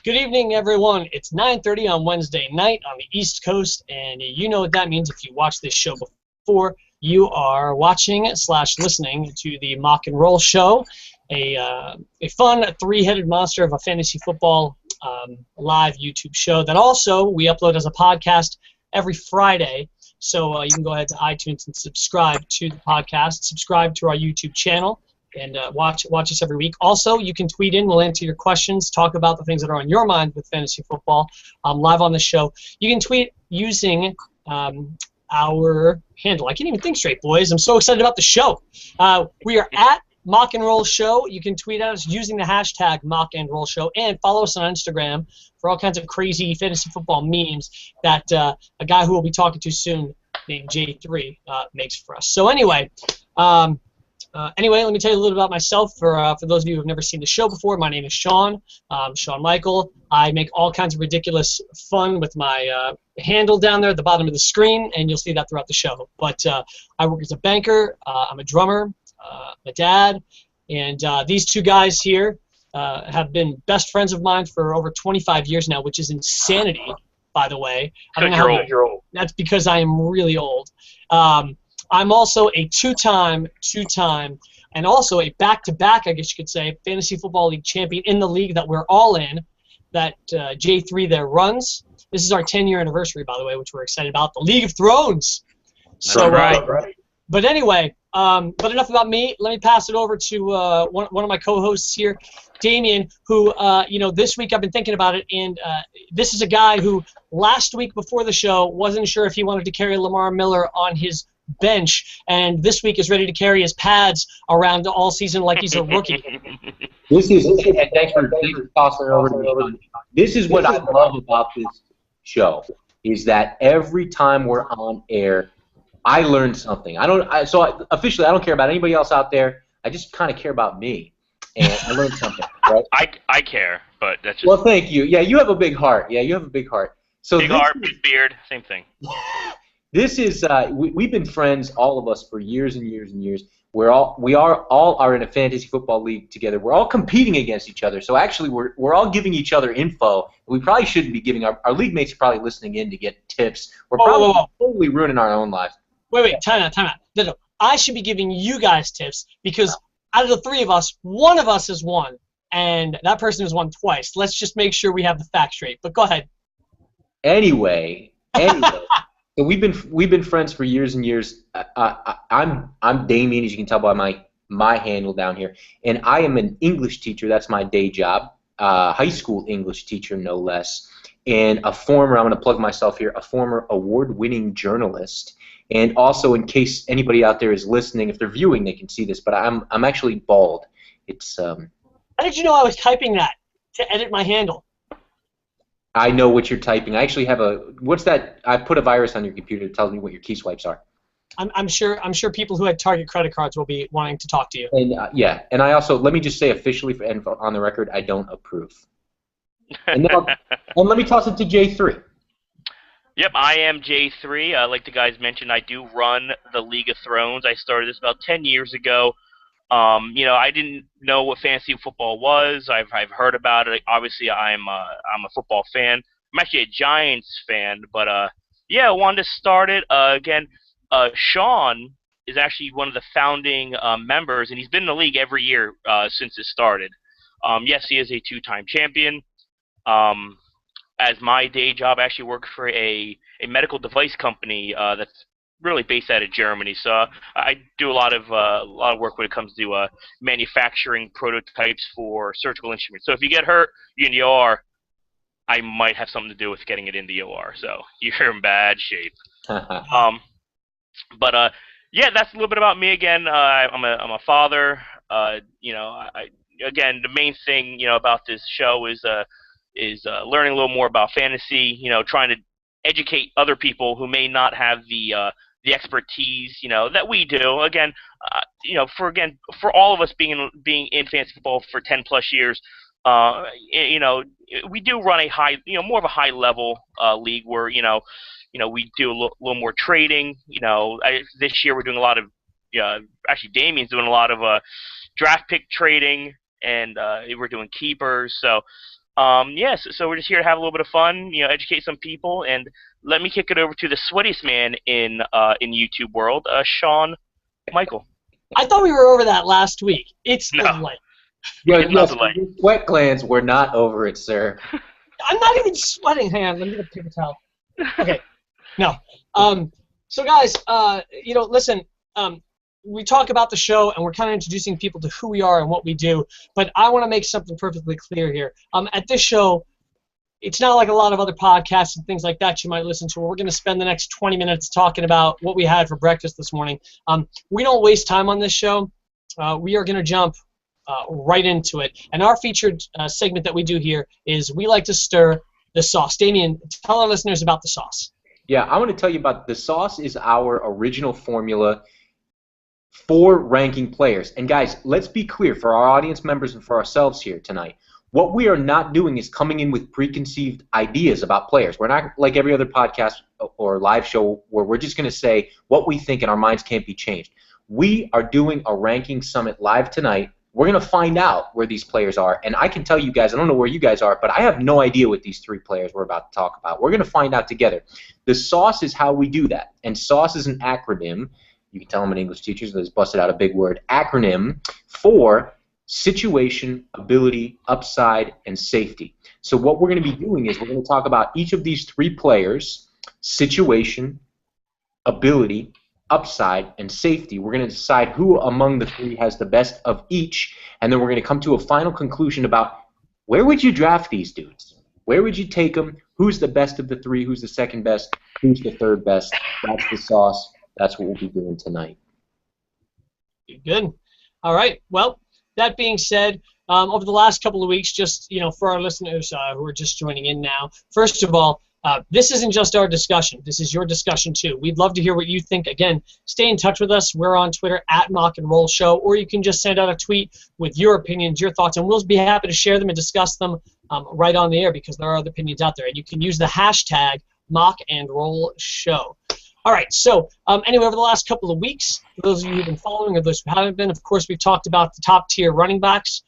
Good evening, everyone. It's 9:30 on Wednesday night on the East Coast, and you know what that means if you watch this show before. You are watching/listening to the Mock and Roll Show, a fun three-headed monster of a fantasy football live YouTube show that also we upload as a podcast every Friday. So you can go ahead to iTunes and subscribe to the podcast, subscribe to our YouTube channel, and watch us every week. Also, you can tweet in. We'll answer your questions, talk about the things that are on your mind with fantasy football live on the show. You can tweet using our handle. I can't even think straight, boys. I'm so excited about the show. We are at Mock and Roll Show. You can tweet at us using the hashtag Mock and Roll Show, and follow us on Instagram for all kinds of crazy fantasy football memes that a guy who we'll be talking to soon named J3 makes for us. So anyway, let me tell you a little about myself for those of you who have never seen the show before. My name is Sean, Sean Michael. I make all kinds of ridiculous fun with my handle down there at the bottom of the screen, and you'll see that throughout the show. But I work as a banker. I'm a drummer, a dad, and these two guys here have been best friends of mine for over 25 years now, which is insanity, by the way. I don't know you're old. That's because I am really old. I'm also a two-time, and also a back-to-back, I guess you could say, Fantasy Football League champion in the league that we're all in, that J3 there runs. This is our 10-year anniversary, by the way, which we're excited about, the League of Thrones. So, Right. But anyway, but enough about me. Let me pass it over to one of my co-hosts here, Damien, who, this week I've been thinking about it, and this is a guy who last week before the show wasn't sure if he wanted to carry Lamar Miller on his bench, and this week is ready to carry his pads around all season like he's a rookie. Thanks for tossing it over to me. This is what I love about this show, is that every time we're on air, I learn something. Officially, I don't care about anybody else out there. I just kind of care about me, and I learned something. Right? I care, but that's just... Well, thank you. Yeah, you have a big heart. So big heart, big beard, same thing. This is we've been friends, all of us, for years and years and years. We are in a fantasy football league together. We're all competing against each other. So actually, we're all giving each other info. We probably shouldn't be giving our league mates are probably listening in to get tips. We're probably totally ruining our own lives. Wait, time out. No, I should be giving you guys tips because out of the three of us, one of us has won, and that person has won twice. Let's just make sure we have the facts straight. But go ahead. Anyway. So we've been friends for years and years. I'm Damien, as you can tell by my handle down here, and I am an English teacher. That's my day job, high school English teacher, no less, and I'm going to plug myself here, a former award-winning journalist. And also, in case anybody out there is listening, if they're viewing, they can see this, but I'm actually bald. It's How did you know I was typing that to edit my handle? I know what you're typing. I actually have what's that? I put a virus on your computer that tells me what your key swipes are. I'm sure people who had Target credit cards will be wanting to talk to you. And and I also, let me just say officially and on the record, I don't approve. And then and let me toss it to J3. Yep, I am J3. Like the guys mentioned, I do run the League of Thrones. I started this about 10 years ago. I didn't know what fantasy football was. I've heard about it. Obviously, I'm a football fan. I'm actually a Giants fan, but I wanted to start it again. Sean is actually one of the founding members, and he's been in the league every year since it started. Yes, he is a two-time champion. As my day job, I actually work for a medical device company that's really based out of Germany. So I do a lot of work when it comes to manufacturing prototypes for surgical instruments. So if you get hurt, you're in the OR, I might have something to do with getting it in the OR. So you're in bad shape. That's a little bit about me. Again, I'm a father. Again, the main thing about this show is learning a little more about fantasy. Trying to educate other people who may not have the expertise that we do. Again, for all of us being in fantasy football for 10+ years, we do run a high, more of a high level league where we do a little more trading. This year we're doing a lot of actually Damien's doing a lot of draft pick trading, and we're doing keepers. So Yes, so we're just here to have a little bit of fun, educate some people, and let me kick it over to the sweatiest man in YouTube world, Sean Michael. I thought we were over that last week. It's No. the light. Yes, Nothing like. your sweat glands were not over it, sir. I'm not even sweating. Hang on, let me get a paper towel. Okay, no. So guys, listen. We talk about the show, and we're kind of introducing people to who we are and what we do. But I want to make something perfectly clear here. At this show, it's not like a lot of other podcasts and things like that you might listen to. We're going to spend the next 20 minutes talking about what we had for breakfast this morning. We don't waste time on this show. We are going to jump right into it. And our featured segment that we do here is we like to stir the sauce. Damien, tell our listeners about the sauce. Yeah, I want to tell you about the sauce is our original formula for ranking players. And guys, let's be clear for our audience members and for ourselves here tonight. What we are not doing is coming in with preconceived ideas about players. We're not like every other podcast or live show where we're just going to say what we think and our minds can't be changed. We are doing a ranking summit live tonight. We're going to find out where these players are. And I can tell you guys, I don't know where you guys are, but I have no idea what these three players we're about to talk about. We're going to find out together. The sauce is how we do that. And sauce is an acronym. You can tell I'm an English teacher, so let's busted out a big word. Acronym for situation, ability, upside, and safety. So what we're going to be doing is we're going to talk about each of these three players, situation, ability, upside, and safety. We're going to decide who among the three has the best of each, and then we're going to come to a final conclusion about where would you draft these dudes? Where would you take them? Who's the best of the three? Who's the second best? Who's the third best? That's the sauce. That's what we'll be doing tonight. Good. All right. Well, that being said, over the last couple of weeks, just for our listeners who are just joining in now, first of all, this isn't just our discussion. This is your discussion too. We'd love to hear what you think. Again, stay in touch with us. We're on Twitter at Mock and Roll Show, or you can just send out a tweet with your opinions, your thoughts, and we'll be happy to share them and discuss them right on the air because there are other opinions out there. And you can use the hashtag Mock and Roll Show. All right, so anyway, over the last couple of weeks, for those of you who've been following or those who haven't been, of course, we've talked about the top-tier running backs.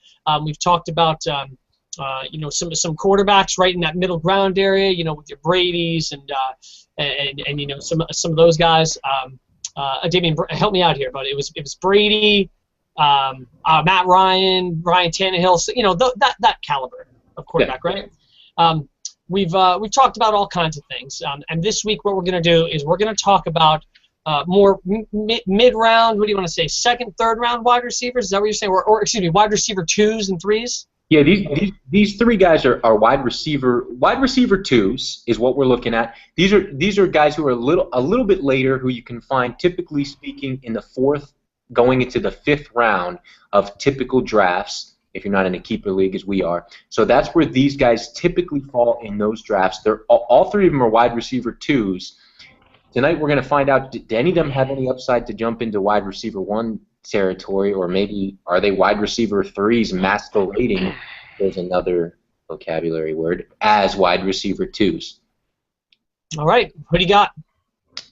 We've talked about, some quarterbacks right in that middle ground area, with your Brady's and some of those guys. Damien, help me out here, but it was Brady, Matt Ryan, Ryan Tannehill, so, that caliber of quarterback, yeah. Right? We've talked about all kinds of things, and this week what we're going to do is we're going to talk about more mid-round, what do you want to say, second, third-round wide receivers? Is that what you're saying? Or excuse me, wide receiver 2s and 3s? Yeah, these three guys are wide receiver 2s is what we're looking at. These are guys who are a little bit later, who you can find typically speaking in the 4th, going into the 5th round of typical drafts. If you're not in a keeper league as we are. So that's where these guys typically fall in those drafts. They're all three of them are wide receiver 2s. Tonight we're going to find out, did any of them have any upside to jump into wide receiver 1 territory, or maybe are they wide receiver 3s masquerading, there's another vocabulary word, as wide receiver 2s. All right, what do you got?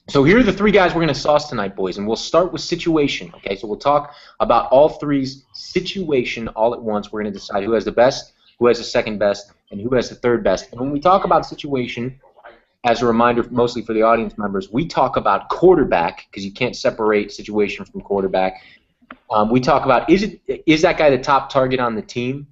So here are the three guys we're going to sauce tonight, boys, and we'll start with situation. Okay, so we'll talk about all three's situation all at once. We're going to decide who has the best, who has the second best, and who has the third best. And when we talk about situation, as a reminder, mostly for the audience members, we talk about quarterback because you can't separate situation from quarterback. We talk about is that guy the top target on the team,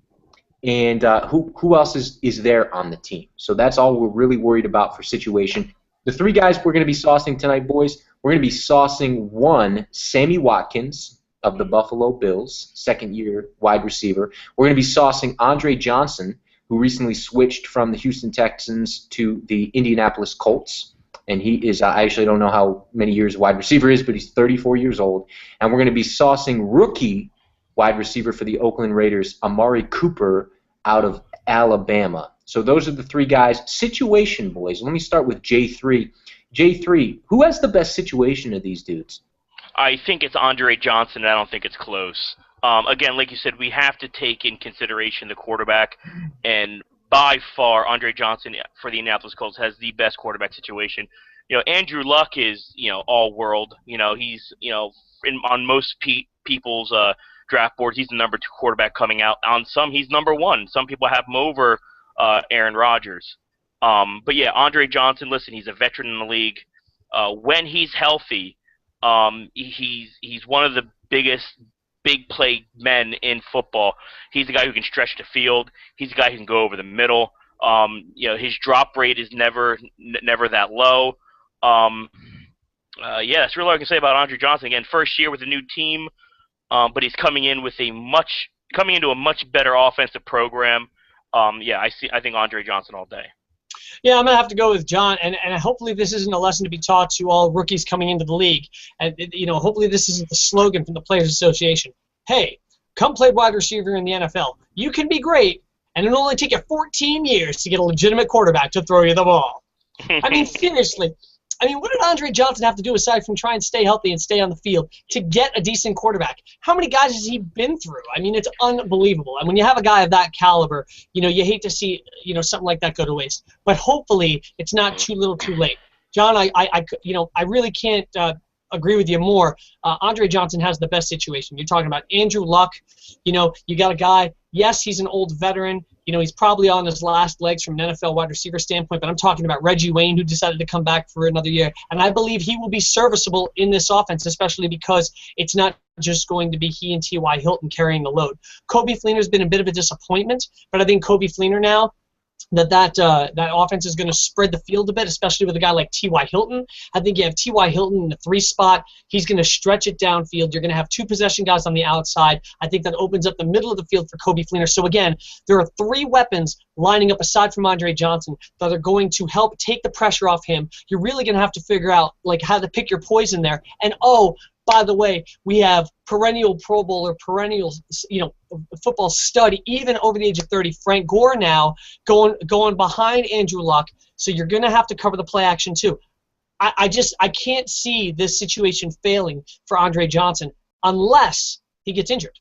and who else is there on the team. So that's all we're really worried about for situation. The three guys we're going to be saucing tonight, boys, we're going to be saucing one, Sammy Watkins of the Buffalo Bills, second-year wide receiver. We're going to be saucing Andre Johnson, who recently switched from the Houston Texans to the Indianapolis Colts. And he is, I actually don't know how many years wide receiver is, but he's 34 years old. And we're going to be saucing rookie wide receiver for the Oakland Raiders, Amari Cooper, out of Alabama. So those are the three guys. Situation, boys. Let me start with J3. J3, who has the best situation of these dudes? I think it's Andre Johnson, and I don't think it's close. Again, like you said, we have to take in consideration the quarterback, and by far, Andre Johnson for the Indianapolis Colts has the best quarterback situation. Andrew Luck is, all world. He's, on most people's draft boards, he's the number 2 quarterback coming out. On some, he's number 1. Some people have him over Aaron Rodgers. But yeah, Andre Johnson. Listen, he's a veteran in the league. When he's healthy, he's one of the biggest big play men in football. He's the guy who can stretch the field. He's the guy who can go over the middle. His drop rate is never that low. Yeah, that's really all I can say about Andre Johnson. Again, first year with a new team, but he's coming into a much better offensive program. Yeah, I think Andre Johnson all day. Yeah, I'm going to have to go with John, and hopefully this isn't a lesson to be taught to all rookies coming into the league. And, hopefully this isn't the slogan from the Players Association. Hey, come play wide receiver in the NFL. You can be great, and it'll only take you 14 years to get a legitimate quarterback to throw you the ball. I mean, seriously. I mean, what did Andre Johnson have to do aside from try and stay healthy and stay on the field to get a decent quarterback? How many guys has he been through? I mean, it's unbelievable. And when you have a guy of that caliber, you hate to see, something like that go to waste. But hopefully it's not too little too late. John, I really can't agree with you more. Andre Johnson has the best situation. You're talking about Andrew Luck. You got a guy, yes, he's an old veteran. He's probably on his last legs from an NFL wide receiver standpoint, but I'm talking about Reggie Wayne, who decided to come back for another year. And I believe he will be serviceable in this offense, especially because it's not just going to be he and T.Y. Hilton carrying the load. Coby Fleener's been a bit of a disappointment, but I think Coby Fleener now, that offense is going to spread the field a bit, especially with a guy like T.Y. Hilton. I think you have T.Y. Hilton in the 3 spot. He's going to stretch it downfield. You're going to have 2 possession guys on the outside. I think that opens up the middle of the field for Coby Fleener. So, again, there are 3 weapons lining up aside from Andre Johnson that are going to help take the pressure off him. You're really going to have to figure out how to pick your poison there. And, by the way, we have perennial Pro Bowler, perennial, football stud, even over the age of 30, Frank Gore now going behind Andrew Luck. So you're going to have to cover the play action too. I can't see this situation failing for Andre Johnson unless he gets injured.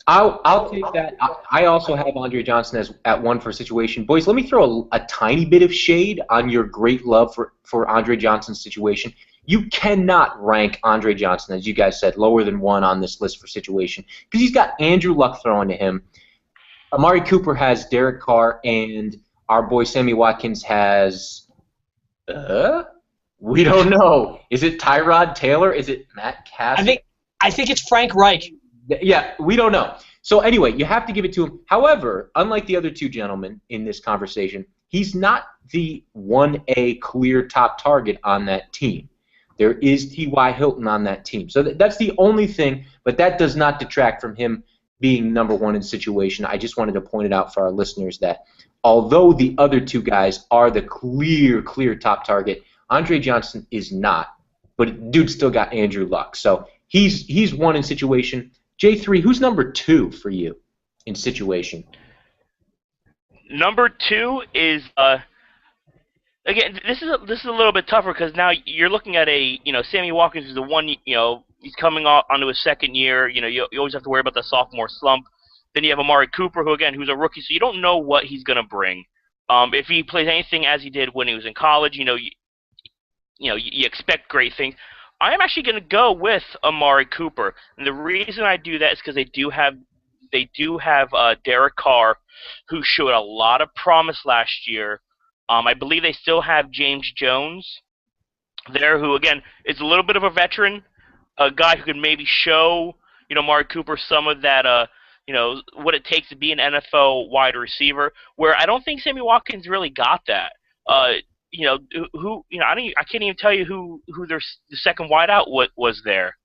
I'll take that. I also have Andre Johnson as at 1 for a situation. Boys, let me throw a tiny bit of shade on your great love for Andre Johnson's situation. You cannot rank Andre Johnson, as you guys said, lower than 1 on this list for situation because he's got Andrew Luck throwing to him. Amari Cooper has Derek Carr, and our boy Sammy Watkins has we don't know. Is it Tyrod Taylor? Is it Matt Cass? I think it's Frank Reich. Yeah, we don't know. So anyway, you have to give it to him. However, unlike the other 2 gentlemen in this conversation, he's not the 1A clear top target on that team. There is T.Y. Hilton on that team. So that's the only thing, but that does not detract from him being number 1 in situation. I just wanted to point it out for our listeners that although the other 2 guys are the clear top target, Andre Johnson is not. But dude still got Andrew Luck. So he's 1 in situation. J3, who's number 2 for you in situation? Number 2 is again, this is a little bit tougher because now you're looking at Sammy Watkins is the one, he's coming onto his 2nd year. You always have to worry about the sophomore slump. Then you have Amari Cooper, who again, who's a rookie, so you don't know what he's going to bring. If he plays anything as he did when he was in college, you expect great things. I am actually going to go with Amari Cooper, and the reason I do that is because they do have Derek Carr, who showed a lot of promise last year. I believe they still have James Jones there, who, again, is a little bit of a veteran, a guy who can maybe show, Amari Cooper some of that, what it takes to be an NFL wide receiver, where I don't think Sammy Watkins really got that. I can't even tell you who the second wideout was there.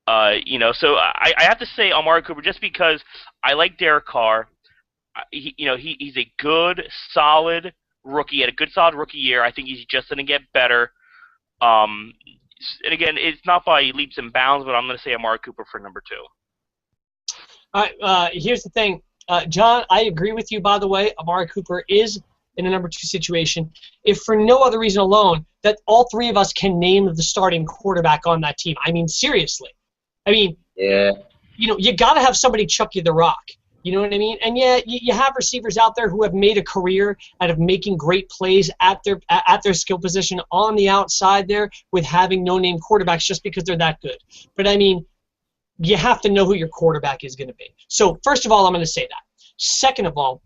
So I have to say Amari Cooper just because I like Derek Carr. He's a good, solid rookie. He had a good, solid rookie year. I think he's just going to get better. And again, it's not by leaps and bounds, but I'm going to say Amari Cooper for number 2. All right, here's the thing. John, I agree with you, by the way. Amari Cooper is in a number 2 situation. If for no other reason alone, that all 3 of us can name the starting quarterback on that team. I mean, seriously. Yeah. You got to have somebody chuck you the rock. You know what I mean? And yeah, you have receivers out there who have made a career out of making great plays at their skill position on the outside there with having no-name quarterbacks just because they're that good. But you have to know who your quarterback is going to be. So first of all, I'm going to say that. Second of all,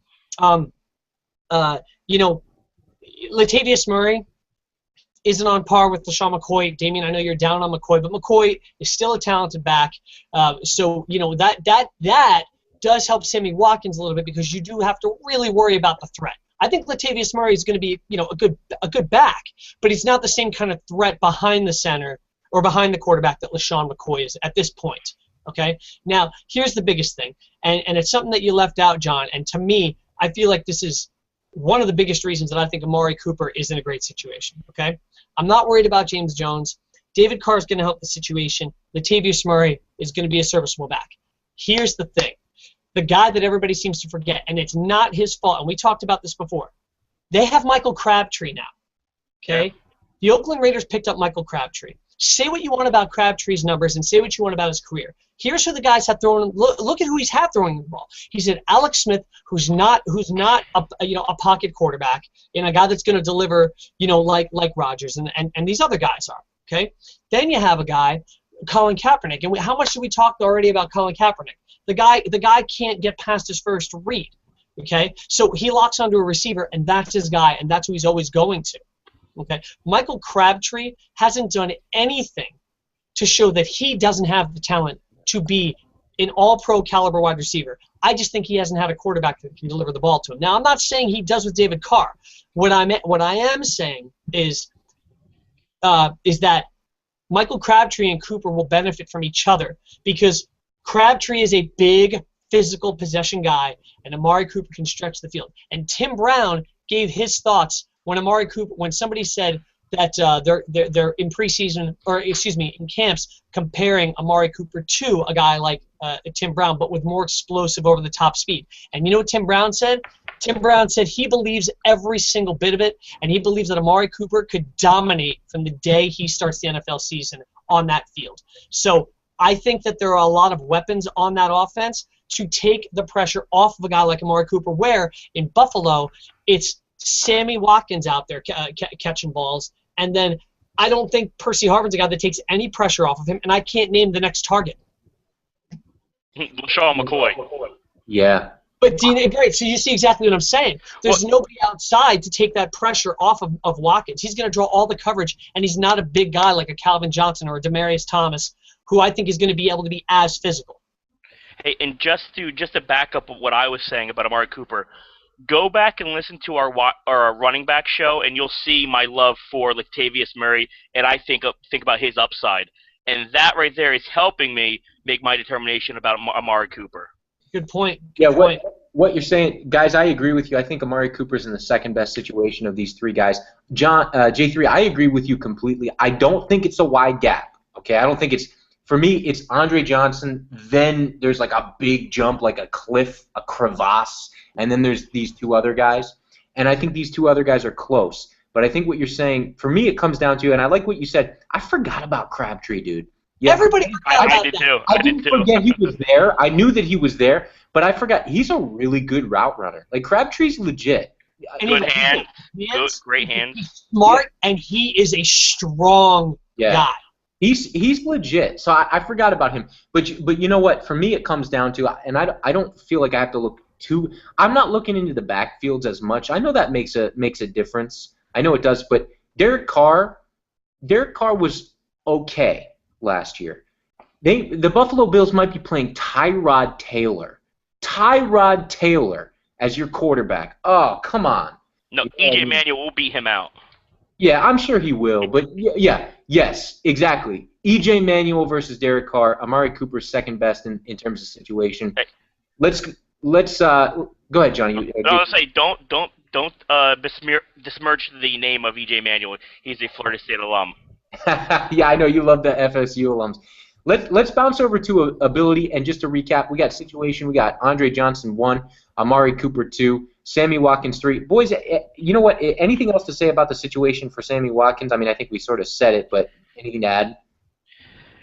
you know, Latavius Murray isn't on par with LeSean McCoy. Damien, I know you're down on McCoy, but McCoy is still a talented back. So, you know, that does help Sammy Watkins a little bit because you do have to really worry about the threat. I think Latavius Murray is going to be, you know, a good back, but he's not the same kind of threat behind the center or behind the quarterback that LeSean McCoy is at this point. Okay? Now, here's the biggest thing, and it's something that you left out, John, and to me, I feel like this is one of the biggest reasons that I think Amari Cooper is in a great situation. Okay? I'm not worried about James Jones. David Carr is going to help the situation. Latavius Murray is going to be a serviceable back. Here's the thing. The guy that everybody seems to forget, and it's not his fault, and we talked about this before. They have Michael Crabtree now. Okay? Yeah. The Oakland Raiders picked up Michael Crabtree. Say what you want about Crabtree's numbers and say what you want about his career. Here's who the guys have thrown. Look at who he's had throwing the ball. He's had Alex Smith, who's not a pocket quarterback, and a guy that's going to deliver, you know, like Rodgers and these other guys are. Okay. Then you have a guy, Colin Kaepernick, and how much did we talk already about Colin Kaepernick? The guy can't get past his first read. Okay, so he locks onto a receiver, and that's his guy, and that's who he's always going to. Okay, Michael Crabtree hasn't done anything to show that he doesn't have the talent to be an all-pro caliber wide receiver. I just think he hasn't had a quarterback that can deliver the ball to him. Now, I'm not saying he does with David Carr. What I am saying is that Michael Crabtree and Cooper will benefit from each other because Crabtree is a big physical possession guy, and Amari Cooper can stretch the field. And Tim Brown gave his thoughts when somebody said that they're in preseason, or excuse me, in camps, comparing Amari Cooper to a guy like Tim Brown, but with more explosive over-the-top speed. And you know what Tim Brown said? Tim Brown said he believes every single bit of it, and he believes that Amari Cooper could dominate from the day he starts the NFL season on that field. So I think that there are a lot of weapons on that offense to take the pressure off of a guy like Amari Cooper, where in Buffalo it's Sammy Watkins out there catching balls, and then I don't think Percy Harvin's a guy that takes any pressure off of him, and I can't name the next target. LeSean McCoy. Yeah. But great, so you see exactly what I'm saying. There's nobody outside to take that pressure off of Watkins. He's going to draw all the coverage, and he's not a big guy like a Calvin Johnson or a Demaryius Thomas, who I think is going to be able to be as physical. Hey, and just to back up what I was saying about Amari Cooper, go back and listen to our running back show, and you'll see my love for Latavius Murray, and I think about his upside. And that right there is helping me make my determination about Amari Cooper. Good point. What you're saying, guys, I agree with you. I think Amari Cooper's in the second best situation of these three guys. John, J3, I agree with you completely. I don't think it's a wide gap. Okay, I don't think it's. For me, it's Andre Johnson, then there's like a big jump, like a cliff, a crevasse, and then there's these two other guys. And I think these two other guys are close. But I think what you're saying, for me, it comes down to, and I like what you said, I forgot about Crabtree, dude. Yeah, everybody forgot about I did too. I didn't forget he was there. I knew that he was there, but I forgot he's a really good route runner. Like, Crabtree's legit. Good hands. Great hands. He's smart, and he is a strong guy. He's legit, so I forgot about him. But you know what? For me, it comes down to, and I don't feel like I have to look too. I'm not looking into the backfields as much. I know that makes a difference. I know it does. But Derek Carr was okay last year. The Buffalo Bills might be playing Tyrod Taylor as your quarterback. Oh, come on. No, EJ Manuel will beat him out. Yeah, I'm sure he will, but yes, exactly. E.J. Manuel versus Derek Carr. Amari Cooper's second best in terms of situation. Hey. Let's go ahead, Johnny. I was say don't besmirch the name of E.J. Manuel. He's a Florida State alum. Yeah, I know you love the FSU alums. Let's bounce over to ability, and just to recap, we got situation. We got Andre Johnson 1, Amari Cooper 2, Sammy Watkins 3. Boys, you know what? Anything else to say about the situation for Sammy Watkins? I mean, I think we sort of said it, but anything to add?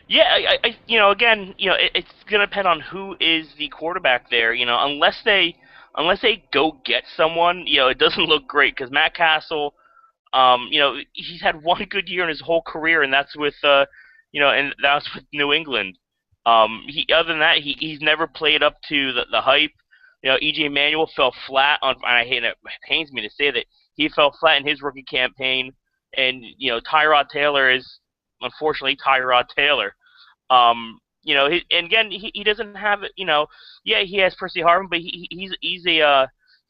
Yeah, again, it's gonna depend on who is the quarterback there. Unless they go get someone, it doesn't look great because Matt Castle, he's had one good year in his whole career, and that's with and that was with New England. Other than that, he's never played up to the hype. You know, E.J. Manuel fell flat on, and it pains me to say that he fell flat in his rookie campaign, and you know, Tyrod Taylor is unfortunately Tyrod Taylor. You know, and again, he doesn't have, you know, yeah, he has Percy Harvin, but he's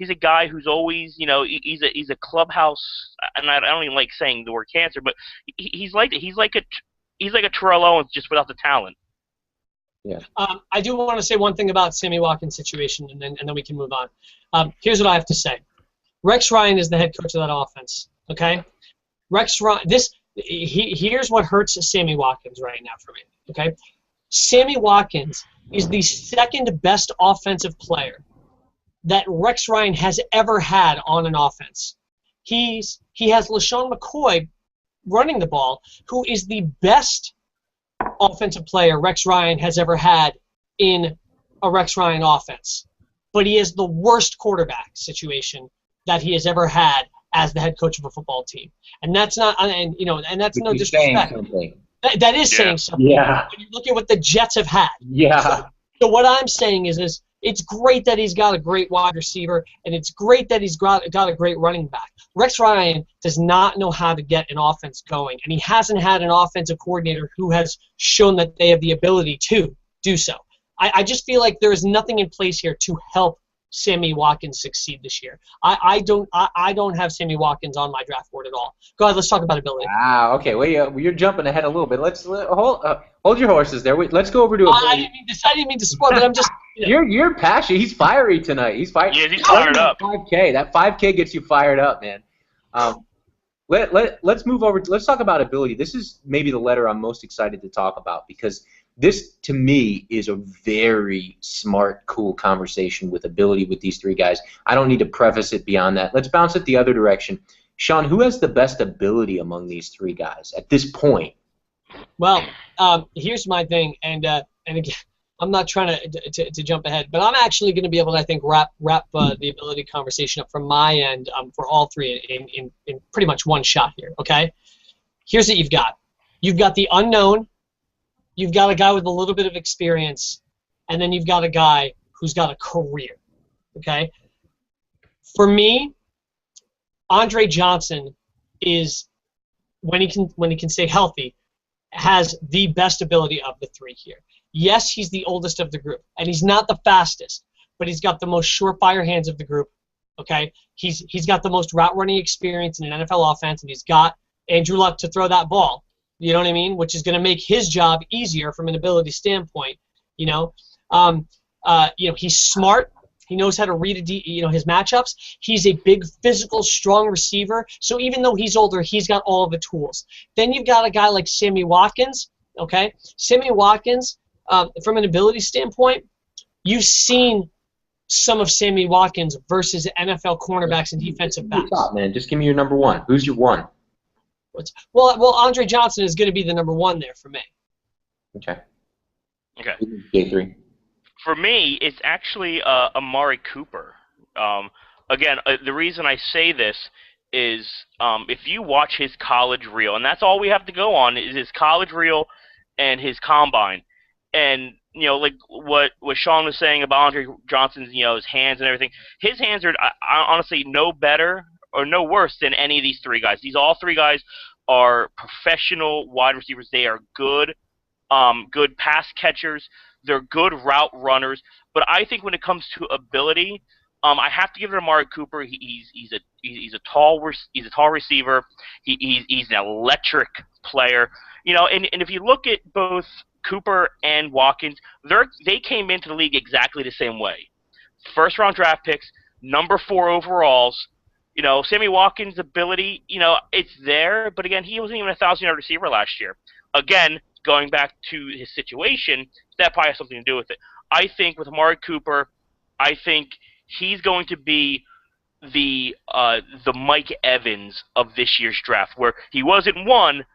a guy who's always, you know, he's a clubhouse, and I don't even like saying the word cancer, but he's like a Terrell Owens just without the talent. Yeah. I do want to say one thing about Sammy Watkins' situation, and then we can move on. Here's what I have to say. Rex Ryan is the head coach of that offense. Okay, Rex Ryan. Here's what hurts Sammy Watkins right now for me. Okay, Sammy Watkins is the second best offensive player that Rex Ryan has ever had on an offense. He has LaShawn McCoy running the ball, who is the best offensive player Rex Ryan has ever had in a Rex Ryan offense. But he is the worst quarterback situation that he has ever had as the head coach of a football team. And that's not, and you know, and that's no disrespect. That is saying something. Yeah. When you look at what the Jets have had. Yeah. So what I'm saying is it's great that he's got a great wide receiver, and it's great that he's got a great running back. Rex Ryan does not know how to get an offense going, and he hasn't had an offensive coordinator who has shown that they have the ability to do so. I just feel like there is nothing in place here to help Sammy Watkins succeed this year. I don't have Sammy Watkins on my draft board at all. Go ahead, let's talk about ability. Ah, okay. Well, you're jumping ahead a little bit. Hold your horses there. Let's go over to ability. I didn't mean to spoil, but I'm just. You know. You're passionate. He's fiery tonight. He's fired. Yeah, he's fired up. 5K. That 5K gets you fired up, man. Let's move over. Let's talk about ability. This is maybe the letter I'm most excited to talk about because this, to me, is a very smart, cool conversation with ability with these three guys. I don't need to preface it beyond that. Let's bounce it the other direction. Sean, who has the best ability among these three guys at this point? Well, here's my thing, and again, I'm not trying to jump ahead, but I'm actually going to be able to, I think, wrap the ability conversation up from my end for all three in pretty much one shot here. Okay, here's what you've got. You've got the unknown. You've got a guy with a little bit of experience, and then you've got a guy who's got a career. Okay, for me, Andre Johnson is when he can stay healthy, has the best ability of the three here. Yes, he's the oldest of the group, and he's not the fastest, but he's got the most surefire hands of the group. Okay, he's got the most route running experience in an NFL offense, and he's got Andrew Luck to throw that ball. You know what I mean? Which is going to make his job easier from an ability standpoint. You know, he's smart. He knows how to read his matchups. He's a big, physical, strong receiver. So even though he's older, he's got all of the tools. Then you've got a guy like Sammy Watkins. Okay, Sammy Watkins, from an ability standpoint, you've seen some of Sammy Watkins versus NFL cornerbacks and defensive backs. Stop, man. Just give me your number one. Who's your one? Well, Andre Johnson is going to be the number one there for me. Okay. J3. For me, it's actually Amari Cooper. Again, the reason I say this is if you watch his college reel, and that's all we have to go on, is his college reel and his combine. And, you know, like what Sean was saying about Andre Johnson's, you know, his hands and everything, his hands are honestly no better or no worse than any of these three guys. All three guys are professional wide receivers. They are good pass catchers. They're good route runners. But I think when it comes to ability, I have to give it to Amari Cooper. He's a tall receiver. He's an electric player. You know, and if you look at both Cooper and Watkins, they came into the league exactly the same way. First round draft picks, number 4 overalls. You know, Sammy Watkins' ability, you know, it's there, but again, he wasn't even a 1,000-yard receiver last year. Again, going back to his situation, that probably has something to do with it. I think with Amari Cooper, I think he's going to be the Mike Evans of this year's draft, where he wasn't one,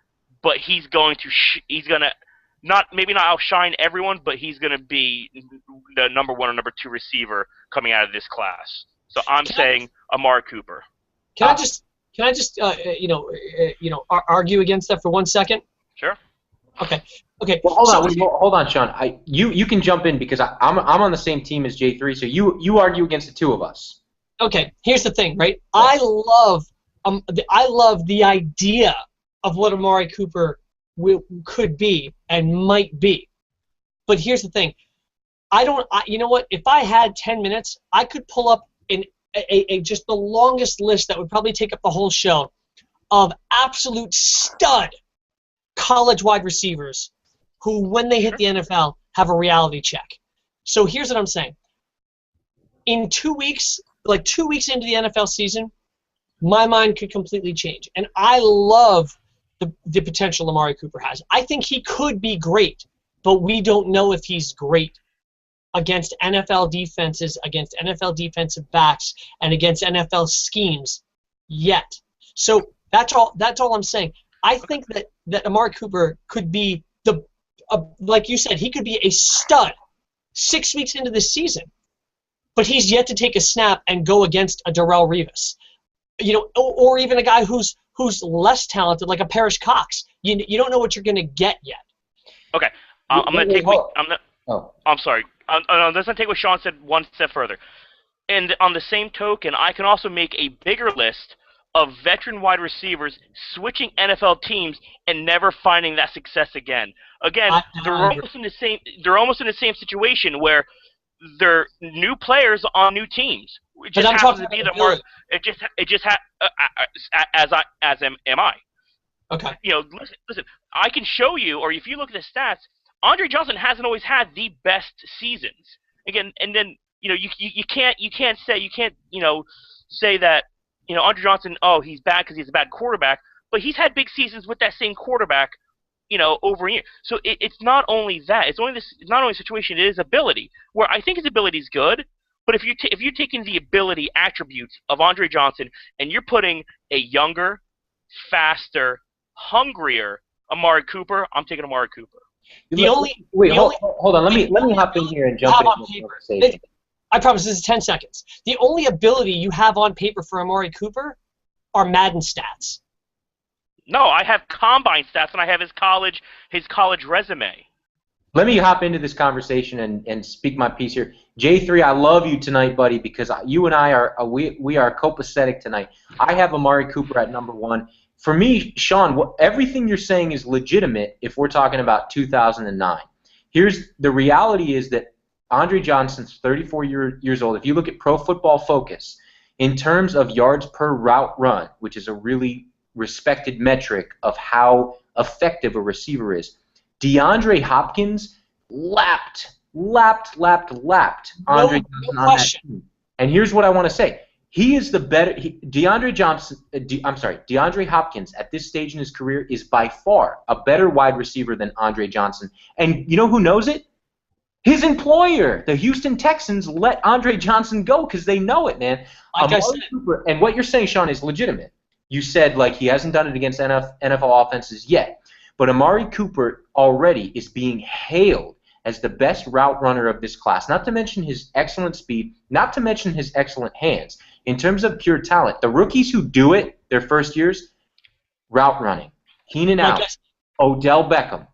but he's going to not outshine everyone, but he's going to be the number 1 or number 2 receiver coming out of this class. So I'm saying Amari Cooper. Can I just argue against that for 1 second? Sure. Okay. Okay. Well, hold on, Sean. You can jump in because I'm on the same team as J3. So you argue against the two of us. Okay. Here's the thing, right? I love the idea of what Amari Cooper could be and might be. But here's the thing. You know what? If I had 10 minutes, I could pull up just the longest list that would probably take up the whole show of absolute stud college wide receivers who, when they hit the NFL, have a reality check. So here's what I'm saying. In 2 weeks, like 2 weeks into the NFL season, my mind could completely change. And I love the potential Amari Cooper has. I think he could be great, but we don't know if he's great against NFL defenses, against NFL defensive backs, and against NFL schemes yet. So that's all I'm saying. I think that Amari Cooper could be like you said, he could be a stud 6 weeks into the season, but he's yet to take a snap and go against a Darrelle Revis, or even a guy who's less talented, like a Parrish Cox. You don't know what you're going to get yet. Okay, I'm going to take. I'm sorry. Let's not take what Sean said one step further. And on the same token, I can also make a bigger list of veteran wide receivers switching NFL teams and never finding that success again. Again, they're almost in the same situation where they're new players on new teams. It just happens to be that more. As am I. Okay. Listen. I can show you, or if you look at the stats, Andre Johnson hasn't always had the best seasons. Again, and then you can't say that Andre Johnson, he's bad because he's a bad quarterback, but he's had big seasons with that same quarterback, over a year. So it's not only that. It's not only a situation. It is ability, where I think his ability is good. But if you're taking the ability attributes of Andre Johnson and you're putting a younger, faster, hungrier Amari Cooper, I'm taking Amari Cooper. Hold on. Let me hop in here and jump in the conversation. I promise this is 10 seconds. The only ability you have on paper for Amari Cooper are Madden stats. No, I have combine stats and I have his college resume. Let me hop into this conversation and speak my piece here. J3, I love you tonight, buddy, because you and I are we are copacetic tonight. I have Amari Cooper at number 1. For me, Sean, everything you're saying is legitimate if we're talking about 2009. The reality is that Andre Johnson's 34 years old. If you look at Pro Football Focus, in terms of yards per route run, which is a really respected metric of how effective a receiver is, DeAndre Hopkins lapped Andre Johnson on that team. And here's what I want to say. He is the better DeAndre Hopkins at this stage in his career is by far a better wide receiver than Andre Johnson. And you know who knows it? His employer, the Houston Texans, let Andre Johnson go because they know it, man. Cooper, and what you're saying, Sean, is legitimate. You said he hasn't done it against NFL offenses yet. But Amari Cooper already is being hailed as the best route runner of this class, not to mention his excellent speed, not to mention his excellent hands. In terms of pure talent, the rookies who do it their first years, route running, Keenan Allen, Odell Beckham.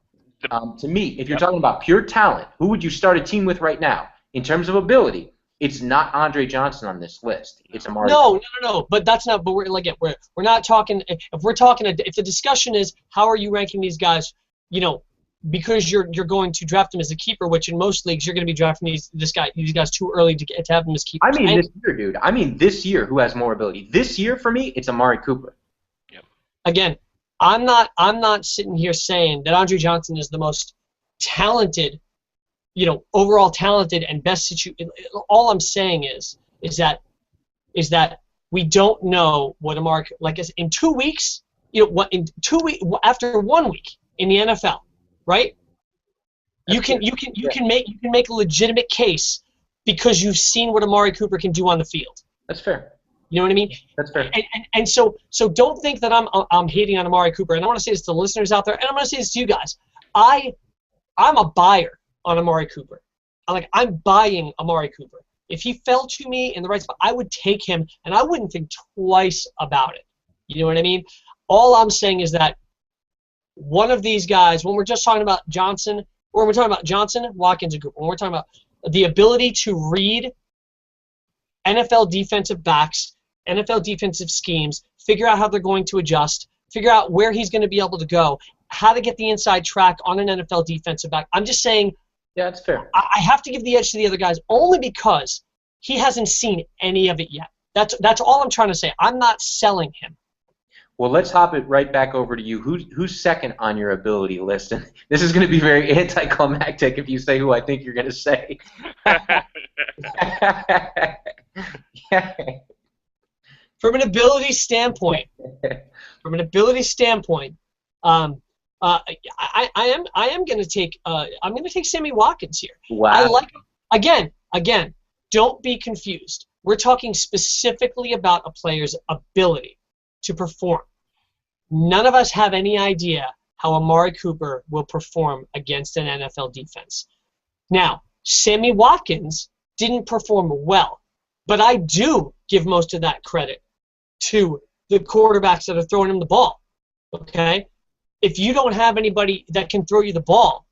To me, if you're talking about pure talent, who would you start a team with right now? In terms of ability, it's not Andre Johnson on this list. It's Amari. No. But that's not. But we're not talking. If the discussion is how are you ranking these guys, because you're going to draft him as a keeper, which in most leagues you're going to be drafting these guys too early to have them as keepers. I mean this year, dude. I mean this year, who has more ability? This year for me, it's Amari Cooper. Yep. Again, I'm not sitting here saying that Andre Johnson is the most talented, overall talented and best situated. All I'm saying is that we don't know what Amari in 2 weeks. After 1 week in the NFL. Right? You can make a legitimate case because you've seen what Amari Cooper can do on the field. That's fair. You know what I mean? That's fair. And so don't think that I'm hating on Amari Cooper. And I want to say this to the listeners out there, and I'm going to say this to you guys. I'm a buyer on Amari Cooper. I'm buying Amari Cooper. If he fell to me in the right spot, I would take him, and I wouldn't think twice about it. You know what I mean? All I'm saying is that one of these guys, when we're just talking about Johnson, or we're talking about Johnson, Watkins, and Cooper, when we're talking about the ability to read NFL defensive backs, NFL defensive schemes, figure out how they're going to adjust, figure out where he's going to be able to go, how to get the inside track on an NFL defensive back. I'm just saying, Yeah, that's fair. I have to give the edge to the other guys only because he hasn't seen any of it yet. That's all I'm trying to say. I'm not selling him. Well, let's hop it right back over to you. Who's second on your ability list? And this is going to be very anticlimactic if you say who I think you're going to say. From an ability standpoint, I am going to take I'm going to take Sammy Watkins here. Wow. I like him. Again, don't be confused. We're talking specifically about a player's ability to perform. None of us have any idea how Amari Cooper will perform against an NFL defense. Now, Sammy Watkins didn't perform well, but I do give most of that credit to the quarterbacks that are throwing him the ball. Okay? If you don't have anybody that can throw you the ball,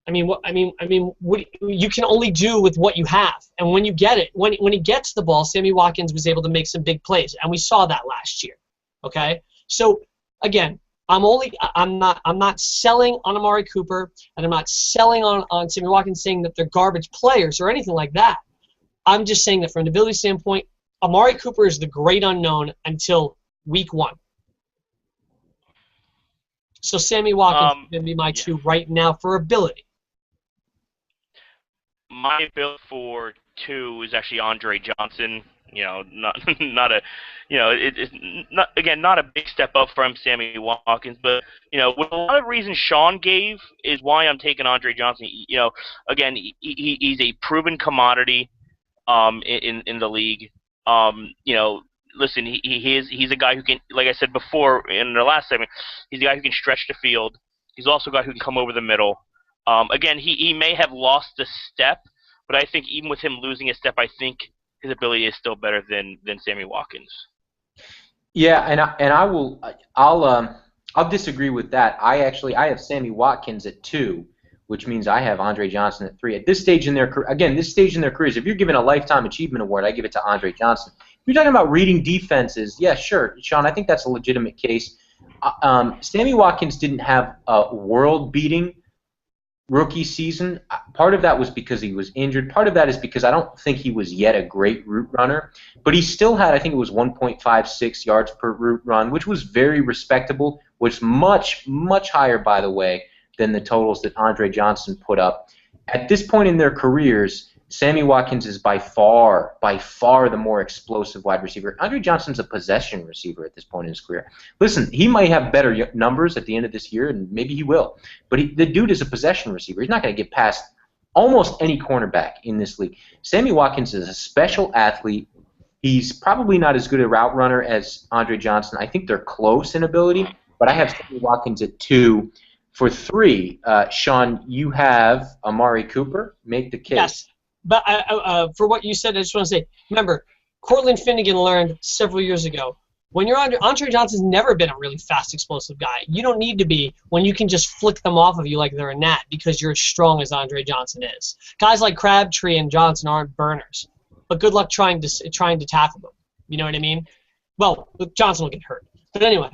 what you can only do with what you have. And when you get it, when he gets the ball, Sammy Watkins was able to make some big plays, and we saw that last year. Okay? So again, I'm not selling on Amari Cooper, and I'm not selling on Sammy Watkins saying that they're garbage players or anything like that. I'm just saying that from an ability standpoint, Amari Cooper is the great unknown until week 1. So Sammy Watkins is going to be my 2 right now for ability. My build for 2 is actually Andre Johnson. Not a, it's not a big step up from Sammy Watkins, but with a lot of reasons Sean gave is why I'm taking Andre Johnson. Again, he's a proven commodity, in the league. Listen, he's a guy who can, like I said before in the last segment, he's a guy who can stretch the field. He's also a guy who can come over the middle. Again, he may have lost a step, but I think even with him losing a step, I think his ability is still better than Sammy Watkins. Yeah, I'll disagree with that. I have Sammy Watkins at 2, which means I have Andre Johnson at 3. At this stage in their careers, if you're giving a lifetime achievement award, I give it to Andre Johnson. If you're talking about reading defenses, yeah, sure, Sean, I think that's a legitimate case. Sammy Watkins didn't have a world-beating rookie season. Part of that was because he was injured. Part of that is because I don't think he was yet a great route runner. But he still had, I think it was 1.56 yards per route run, which was very respectable, which much, much higher, by the way, than the totals that Andre Johnson put up. At this point in their careers, Sammy Watkins is by far the more explosive wide receiver. Andre Johnson's a possession receiver at this point in his career. Listen, he might have better numbers at the end of this year, and maybe he will. But the dude is a possession receiver. He's not going to get past almost any cornerback in this league. Sammy Watkins is a special athlete. He's probably not as good a route runner as Andre Johnson. I think they're close in ability, but I have Sammy Watkins at 2. For 3, Sean, you have Amari Cooper. Make the case. Yes. But for what you said, I just want to say, remember, Cortland Finnegan learned several years ago, when you're Andre Johnson's never been a really fast, explosive guy. You don't need to be when you can just flick them off of you like they're a gnat because you're as strong as Andre Johnson is. Guys like Crabtree and Johnson aren't burners, but good luck trying to tackle them. You know what I mean? Well, Johnson will get hurt. But anyway,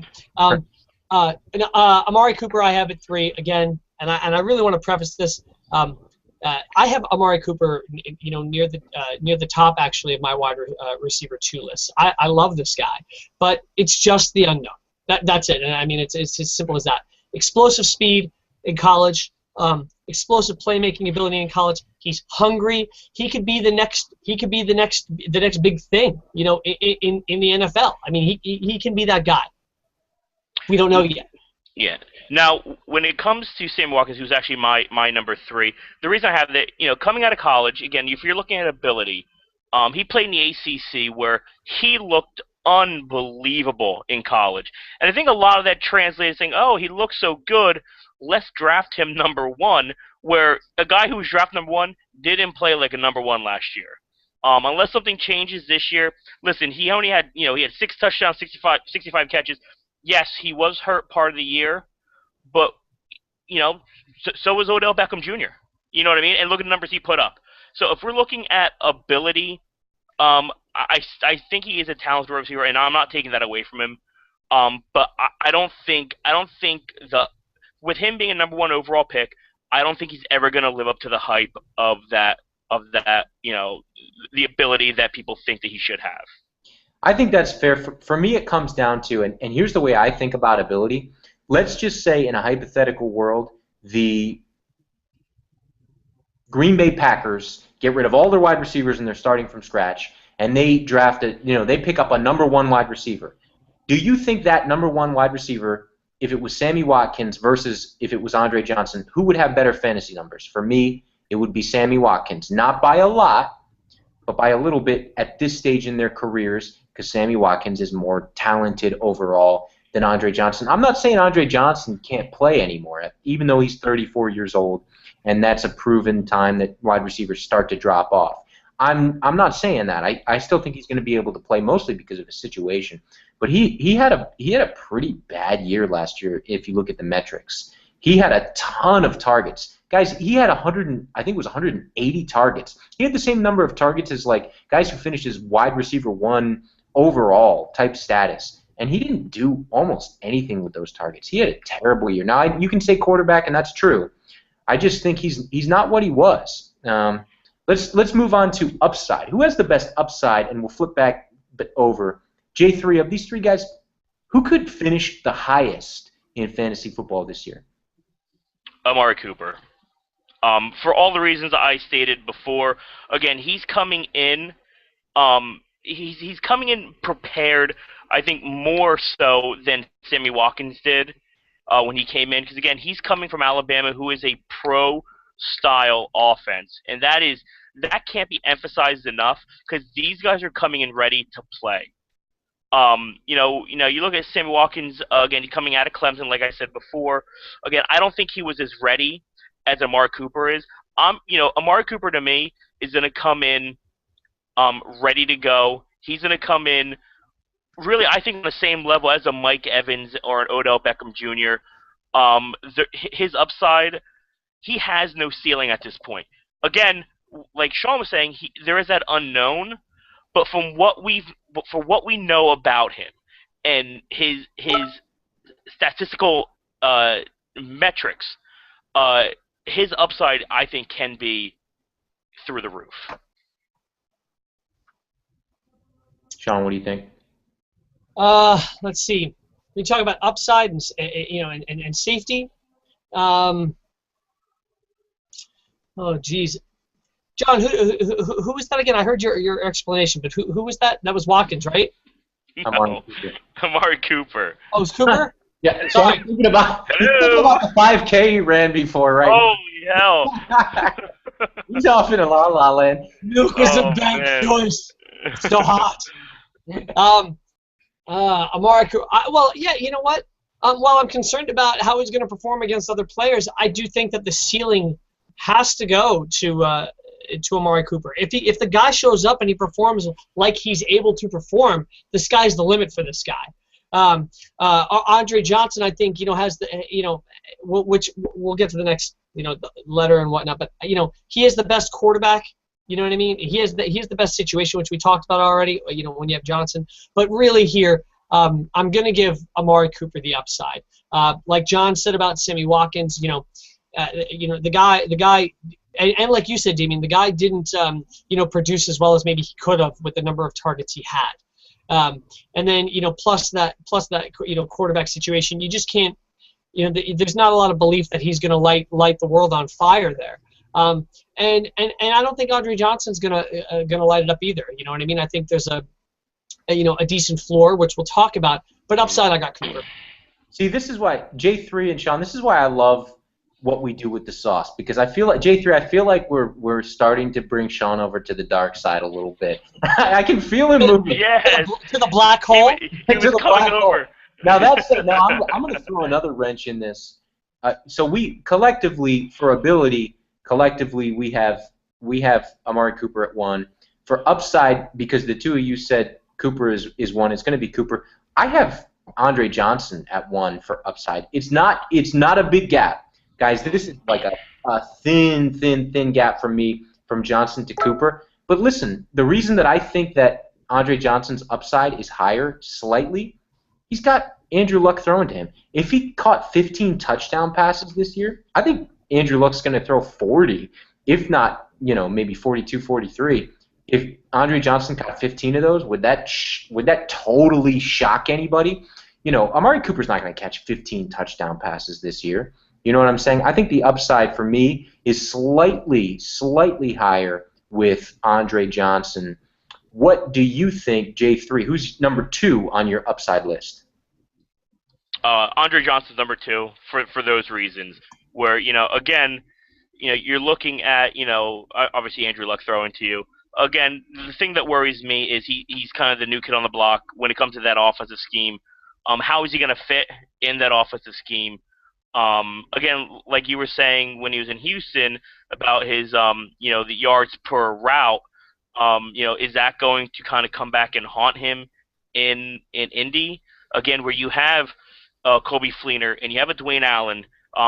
Amari Cooper I have at 3 again, and I really want to preface this. I have Amari Cooper, near the top actually of my wide receiver 2 list. I love this guy, but it's just the unknown. That's it. And I mean, it's as simple as that. Explosive speed in college, explosive playmaking ability in college. He's hungry. He could be the next big thing, in the NFL. I mean, he can be that guy. We don't know yet. Yeah. Now, when it comes to Sammy Watkins, who's actually my number 3, the reason I have that, coming out of college, again, if you're looking at ability, he played in the ACC where he looked unbelievable in college. And I think a lot of that translated saying, oh, he looks so good, let's draft him number 1, where a guy who was drafted number 1 didn't play like a number 1 last year. Unless something changes this year, listen, he only had, he had 6 touchdowns, 65 catches. Yes, he was hurt part of the year, but so was Odell Beckham Jr. You know what I mean? And look at the numbers he put up. So if we're looking at ability, I think he is a talented receiver, and I'm not taking that away from him. But I don't think with him being a number 1 overall pick, I don't think he's ever going to live up to the hype of that the ability that people think that he should have. I think that's fair. For me, it comes down to, and here's the way I think about ability. Let's just say in a hypothetical world, the Green Bay Packers get rid of all their wide receivers and they're starting from scratch, and they they pick up a number 1 wide receiver. Do you think that number 1 wide receiver, if it was Sammy Watkins versus if it was Andre Johnson, who would have better fantasy numbers? For me, it would be Sammy Watkins. Not by a lot, but by a little bit at this stage in their careers, because Sammy Watkins is more talented overall than Andre Johnson. I'm not saying Andre Johnson can't play anymore, even though he's 34 years old, and that's a proven time that wide receivers start to drop off. I'm not saying that. I still think he's going to be able to play, mostly because of his situation. But he had a pretty bad year last year if you look at the metrics. He had a ton of targets. Guys, he had 180 targets. He had the same number of targets as like guys who finished as wide receiver 1 overall type status. And he didn't do almost anything with those targets. He had a terrible year. Now, you can say quarterback, and that's true. I just think he's not what he was. Let's move on to upside. Who has the best upside? And we'll flip back over. J3, of these 3 guys, who could finish the highest in fantasy football this year? Amari Cooper. For all the reasons I stated before, again, he's coming in. He's coming in prepared, I think, more so than Sammy Watkins did when he came in. Because, again, he's coming from Alabama, who is a pro-style offense. And that can't be emphasized enough, because these guys are coming in ready to play. You look at Sammy Watkins, again, coming out of Clemson, like I said before. Again, I don't think he was as ready as Amari Cooper is. Amari Cooper, to me, is going to come in ready to go. He's going to come in really, I think, on the same level as a Mike Evans or an Odell Beckham Jr. His upside, he has no ceiling at this point. Again, like Sean was saying, there is that unknown, but for what we know about him and his statistical metrics, his upside, I think, can be through the roof. Sean, what do you think? Let's see. We talk about upside and safety. Oh, geez. John, who was that again? I heard your explanation, but who was that? That was Watkins, right? No, Amari Cooper. Oh, it was Cooper? Yeah, so I'm thinking about the 5K he ran before, right? Holy hell. He's off in a la land. Milk is a bad choice. So hot. Amari Cooper. Well, yeah, you know what? While I'm concerned about how he's going to perform against other players, I do think that the ceiling has to go to Amari Cooper. If the guy shows up and he performs like he's able to perform, the sky's the limit for this guy. Andre Johnson, I think, has the which we'll get to the next letter and whatnot, but he is the best quarterback. You know what I mean? He is the best situation, which we talked about already. When you have Johnson, but really here, I'm going to give Amari Cooper the upside. Like John said about Sammy Watkins, the guy, and like you said, Damien, the guy didn't produce as well as maybe he could have with the number of targets he had. And then plus that quarterback situation, you just can't. There's not a lot of belief that he's going to light the world on fire there. And I don't think Andre Johnson's gonna light it up either. You know what I mean? I think there's a decent floor, which we'll talk about, but upside I got Cooper. See, this is why J3 and Sean. This is why I love what we do with the sauce, because I feel like J3. I feel like we're starting to bring Sean over to the dark side a little bit. I can feel him moving. Yes. To the black hole. He was coming over. Now I'm going to throw another wrench in this. So we collectively, for ability. Collectively, we have Amari Cooper at 1. For upside, because the two of you said Cooper is 1, it's going to be Cooper. I have Andre Johnson at 1 for upside. It's not a big gap, guys. This is like a thin gap from me from Johnson to Cooper. But listen, the reason that I think that Andre Johnson's upside is higher slightly, he's got Andrew Luck throwing to him. If he caught 15 touchdown passes this year, I think Andrew Luck's going to throw 40, if not, maybe 42, 43. If Andre Johnson caught 15 of those, would that totally shock anybody? Amari Cooper's not going to catch 15 touchdown passes this year. You know what I'm saying? I think the upside for me is slightly higher with Andre Johnson. What do you think, J3? Who's number 2 on your upside list? Andre Johnson's number 2 for those reasons. Where again, you're looking at obviously Andrew Luck throwing to you. Again, the thing that worries me is he's kind of the new kid on the block when it comes to that offensive scheme. How is he going to fit in that offensive scheme? Again, like you were saying when he was in Houston about his the yards per route. Is that going to kind of come back and haunt him in Indy again, where you have Coby Fleener and you have a Dwayne Allen,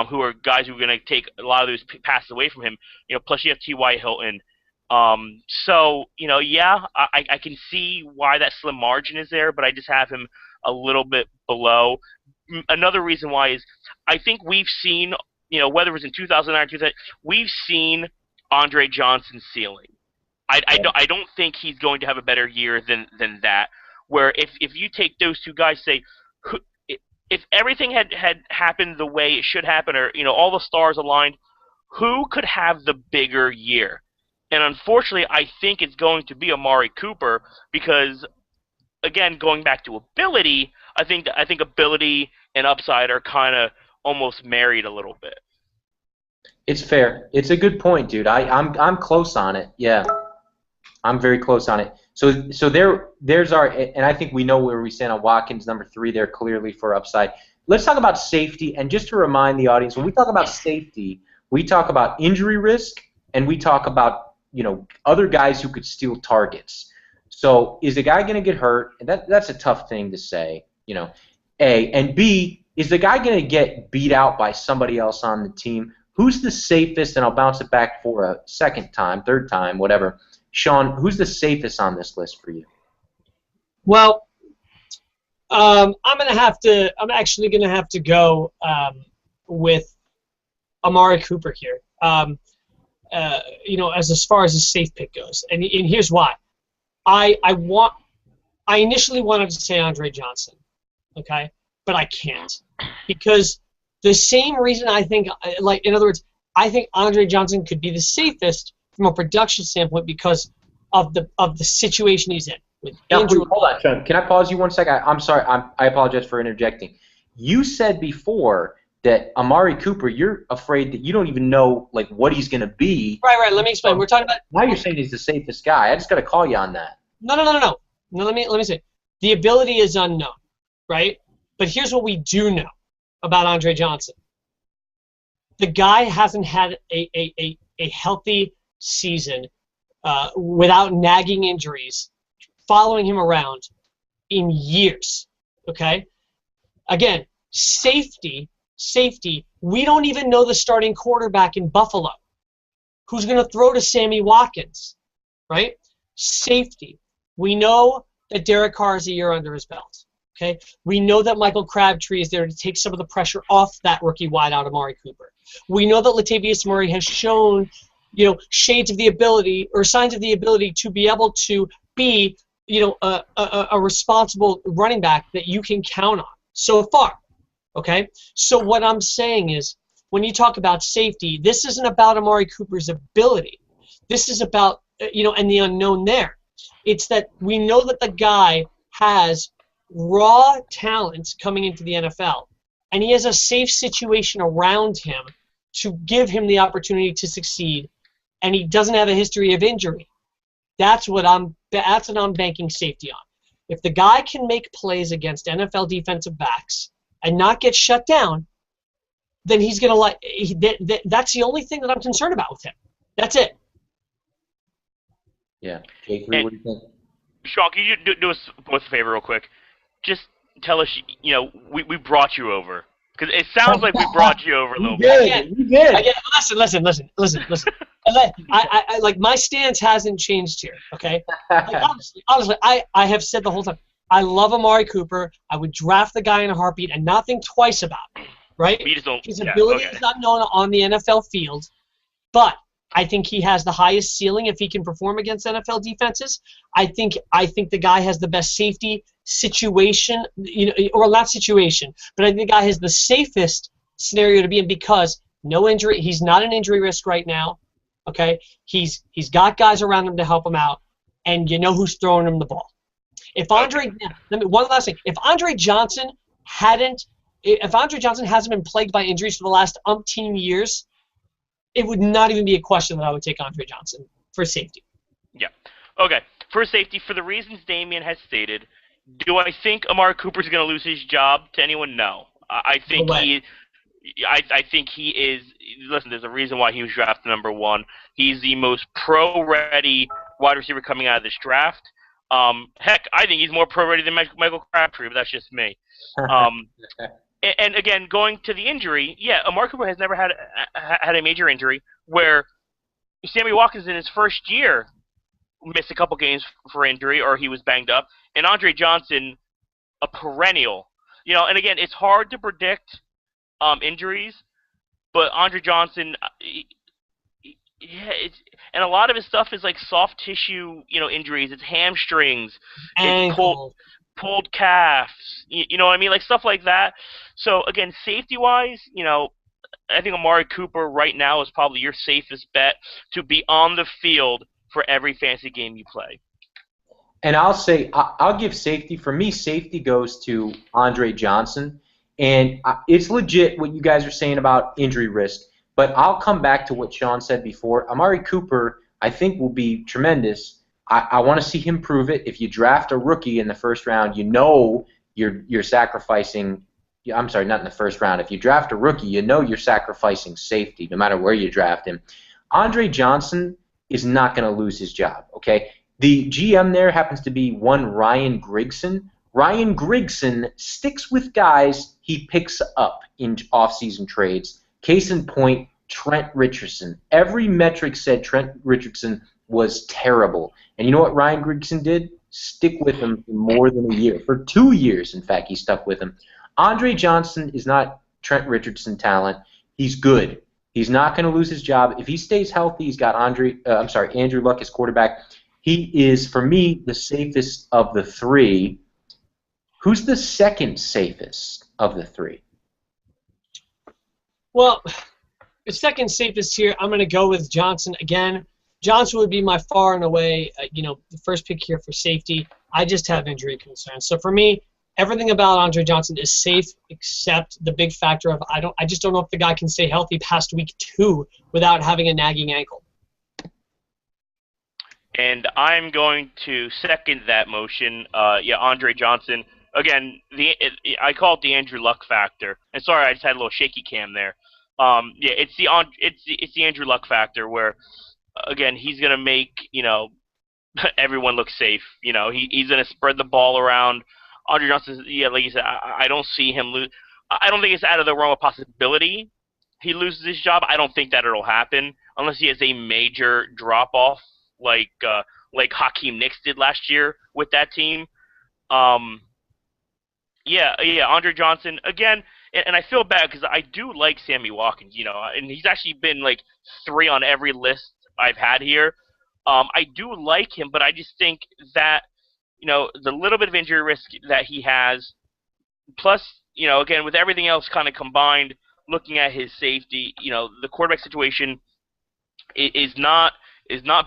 who are guys who are going to take a lot of those passes away from him. Plus you have T.Y. Hilton. So I can see why that slim margin is there, but I just have him a little bit below. Another reason why is I think we've seen, whether it was in 2009 or 2000, we've seen Andre Johnson's ceiling. I don't think he's going to have a better year than that. Where if you take those two guys, say, if everything had happened the way it should happen, or all the stars aligned, who could have the bigger year? And unfortunately, I think it's going to be Amari Cooper because, again, going back to ability, I think ability and upside are kind of almost married a little bit. It's fair. It's a good point, dude. I'm close on it. Yeah, I'm very close on it. So there's our, and I think we know where we stand on Watkins, number 3 there clearly for upside. Let's talk about safety, and just to remind the audience, when we talk about safety, we talk about injury risk, and we talk about other guys who could steal targets. So is the guy going to get hurt? And that's a tough thing to say, A. And B, is the guy going to get beat out by somebody else on the team? Who's the safest? And I'll bounce it back for a second time, third time, whatever. Sean, who's the safest on this list for you? Well, I'm actually gonna have to go with Amari Cooper here. As far as the safe pick goes, and here's why. I initially wanted to say Andre Johnson, okay, but I can't because the same reason I think, in other words, I think Andre Johnson could be the safest from a production standpoint because of the situation he's in. Andrew, hold on, Sean. Can I pause you 1 second? I'm sorry. I apologize for interjecting. You said before that Amari Cooper, you're afraid that you don't even know what he's going to be. Right. Let me explain. We're talking about now. You're saying he's the safest guy. I just got to call you on that. No. Let me say the ability is unknown, right? But here's what we do know about Andre Johnson. The guy hasn't had a healthy season without nagging injuries following him around in years. Okay? Again, safety, we don't even know the starting quarterback in Buffalo. Who's going to throw to Sammy Watkins? Right? Safety. We know that Derek Carr is a year under his belt. Okay? We know that Michael Crabtree is there to take some of the pressure off that rookie wideout, Amari Cooper. We know that Latavius Murray has shown, shades of the ability or signs of the ability to be able to be, a responsible running back that you can count on so far. Okay? So what I'm saying is, when you talk about safety, this isn't about Amari Cooper's ability. This is about, and the unknown there. It's that we know that the guy has raw talent coming into the NFL, and he has a safe situation around him to give him the opportunity to succeed, and he doesn't have a history of injury. That's what I'm banking safety on. If the guy can make plays against NFL defensive backs and not get shut down, then he's going to that's the only thing that I'm concerned about with him. That's it. Yeah. J3, what do you think? Sean, can you do us both a favor real quick? Just tell us, we brought you over? Because it sounds like we brought you over a little bit. We did. Again, listen. I like my stance hasn't changed here. Okay, like, honestly, I have said the whole time. I love Amari Cooper. I would draft the guy in a heartbeat and not think twice about it. Right? We just don't, His ability is not known on the NFL field, but I think he has the highest ceiling if he can perform against NFL defenses. I think the guy has the best safety situation, or not situation, but I think the guy has the safest scenario to be in because no injury. He's not an injury risk right now. Okay, he's got guys around him to help him out, and you know who's throwing him the ball. One last thing. If Andre Johnson hasn't been plagued by injuries for the last umpteen years, it would not even be a question that I would take Andre Johnson for safety. Yeah. Okay. For safety, for the reasons Damien has stated, do I think Amari Cooper's going to lose his job to anyone? No. I think he is. Listen, there's a reason why he was drafted number 1. He's the most pro-ready wide receiver coming out of this draft. Heck, I think he's more pro-ready than Michael Crabtree, but that's just me. And again, going to the injury, Amari Cooper has never had a major injury where Sammy Watkins in his first year missed a couple games for injury or he was banged up, and Andre Johnson, a perennial. And again, it's hard to predict injuries, but Andre Johnson, and a lot of his stuff is like soft tissue, injuries. It's hamstrings, ankle. It's pulled calves, you know what I mean? Like stuff like that. So again, safety-wise, I think Amari Cooper right now is probably your safest bet to be on the field for every fantasy game you play. And I'll give safety. For me, safety goes to Andre Johnson. And it's legit what you guys are saying about injury risk. But I'll come back to what Sean said before. Amari Cooper, I think, will be tremendous. I want to see him prove it. If you draft a rookie in the first round, you're sacrificing. I'm sorry, not in the first round. If you draft a rookie, you're sacrificing safety no matter where you draft him. Andre Johnson is not going to lose his job. Okay, the GM there happens to be one Ryan Grigson. Ryan Grigson sticks with guys he picks up in offseason trades. Case in point, Trent Richardson. Every metric said Trent Richardson was terrible. And you know what Ryan Grigson did? Stick with him for more than a year. For 2 years, in fact, he stuck with him. Andre Johnson is not Trent Richardson talent. He's good. He's not going to lose his job. If he stays healthy, he's got Andrew Luck as quarterback. He is, for me, the safest of the 3. Who's the second safest of the 3? Well, the second safest here, I'm going to go with Johnson again. Johnson would be my far and away, the first pick here for safety. I just have injury concerns. So for me, everything about Andre Johnson is safe except the big factor of I just don't know if the guy can stay healthy past week 2 without having a nagging ankle. And I'm going to second that motion. Andre Johnson. Again, I call it the Andrew Luck factor. And sorry, I just had a little shaky cam there. It's the Andrew Luck factor where, again, he's gonna make everyone look safe. He's gonna spread the ball around. Andre Johnson, like you said, I don't see him lose. I don't think it's out of the realm of possibility he loses his job. I don't think that it'll happen unless he has a major drop off like Hakeem Nicks did last year with that team. Andre Johnson again, and I feel bad because I do like Sammy Watkins, and he's actually been like 3 on every list I've had here. I do like him, but I just think that the little bit of injury risk that he has, plus again with everything else kind of combined, looking at his safety, the quarterback situation is not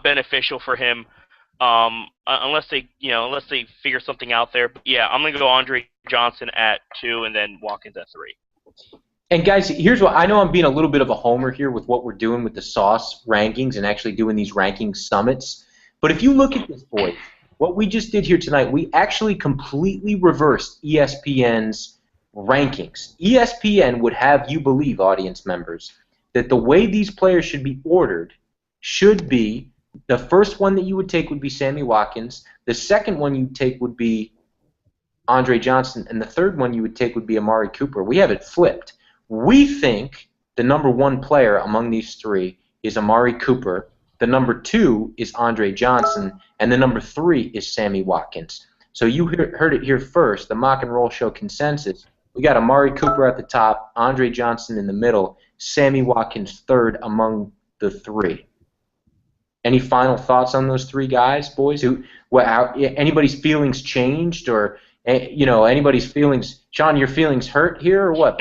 beneficial for him. Unless they figure something out there. But yeah, I'm gonna go Andre Johnson at 2 and then Watkins at 3. And guys, here's what I know. I'm being a little bit of a homer here with what we're doing with the Sauce rankings and actually doing these ranking summits. But if you look at this, boys, what we just did here tonight, we actually completely reversed ESPN's rankings. ESPN would have you believe, audience members, that the way these players should be ordered should be the first one that you would take would be Sammy Watkins. The second one you'd take would be Andre Johnson, and the third one you would take would be Amari Cooper. We have it flipped. We think the number 1 player among these 3 is Amari Cooper, the number 2 is Andre Johnson, and the number 3 is Sammy Watkins. So you heard it here first, the Mock and Roll Show consensus. We got Amari Cooper at the top, Andre Johnson in the middle, Sammy Watkins third among the 3. Any final thoughts on those 3 guys, boys? Anybody's feelings changed, or anybody's feelings? Sean, your feelings hurt here, or what?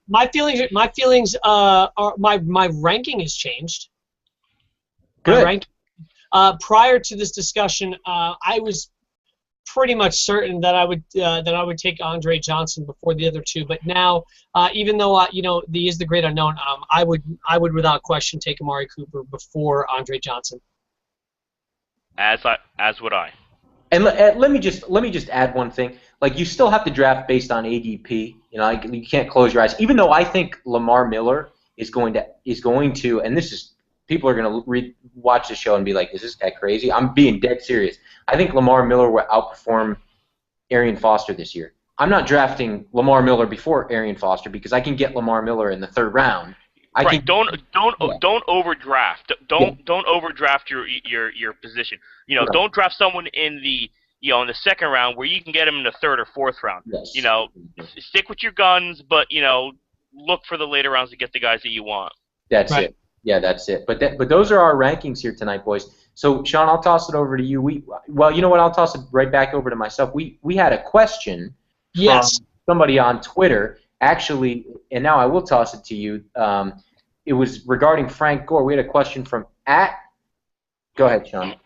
My feelings are my ranking has changed. Good. Prior to this discussion, I was pretty much certain that I would take Andre Johnson before the other 2. But now, even though he is the great unknown, I would without question take Amari Cooper before Andre Johnson. As would I. And let me just add one thing. Like, you still have to draft based on ADP. You can't close your eyes. Even though I think Lamar Miller is going to, and this is, people are going to watch the show and be like, is this guy crazy? I'm being dead serious. I think Lamar Miller will outperform Arian Foster this year. I'm not drafting Lamar Miller before Arian Foster because I can get Lamar Miller in the 3rd round. Don't overdraft. Don't overdraft your position. Right. Don't draft someone in the in the 2nd round where you can get him in the 3rd or 4th round. Yes. Stick with your guns, but look for the later rounds to get the guys that you want. That's right. It. Yeah, that's it. But those are our rankings here tonight, boys. So, Sean, I'll toss it over to you. Well, you know what? I'll toss it right back over to myself. We had a question from somebody on Twitter, actually, and now I will toss it to you. It was regarding Frank Gore. We had a question from Go ahead, Sean.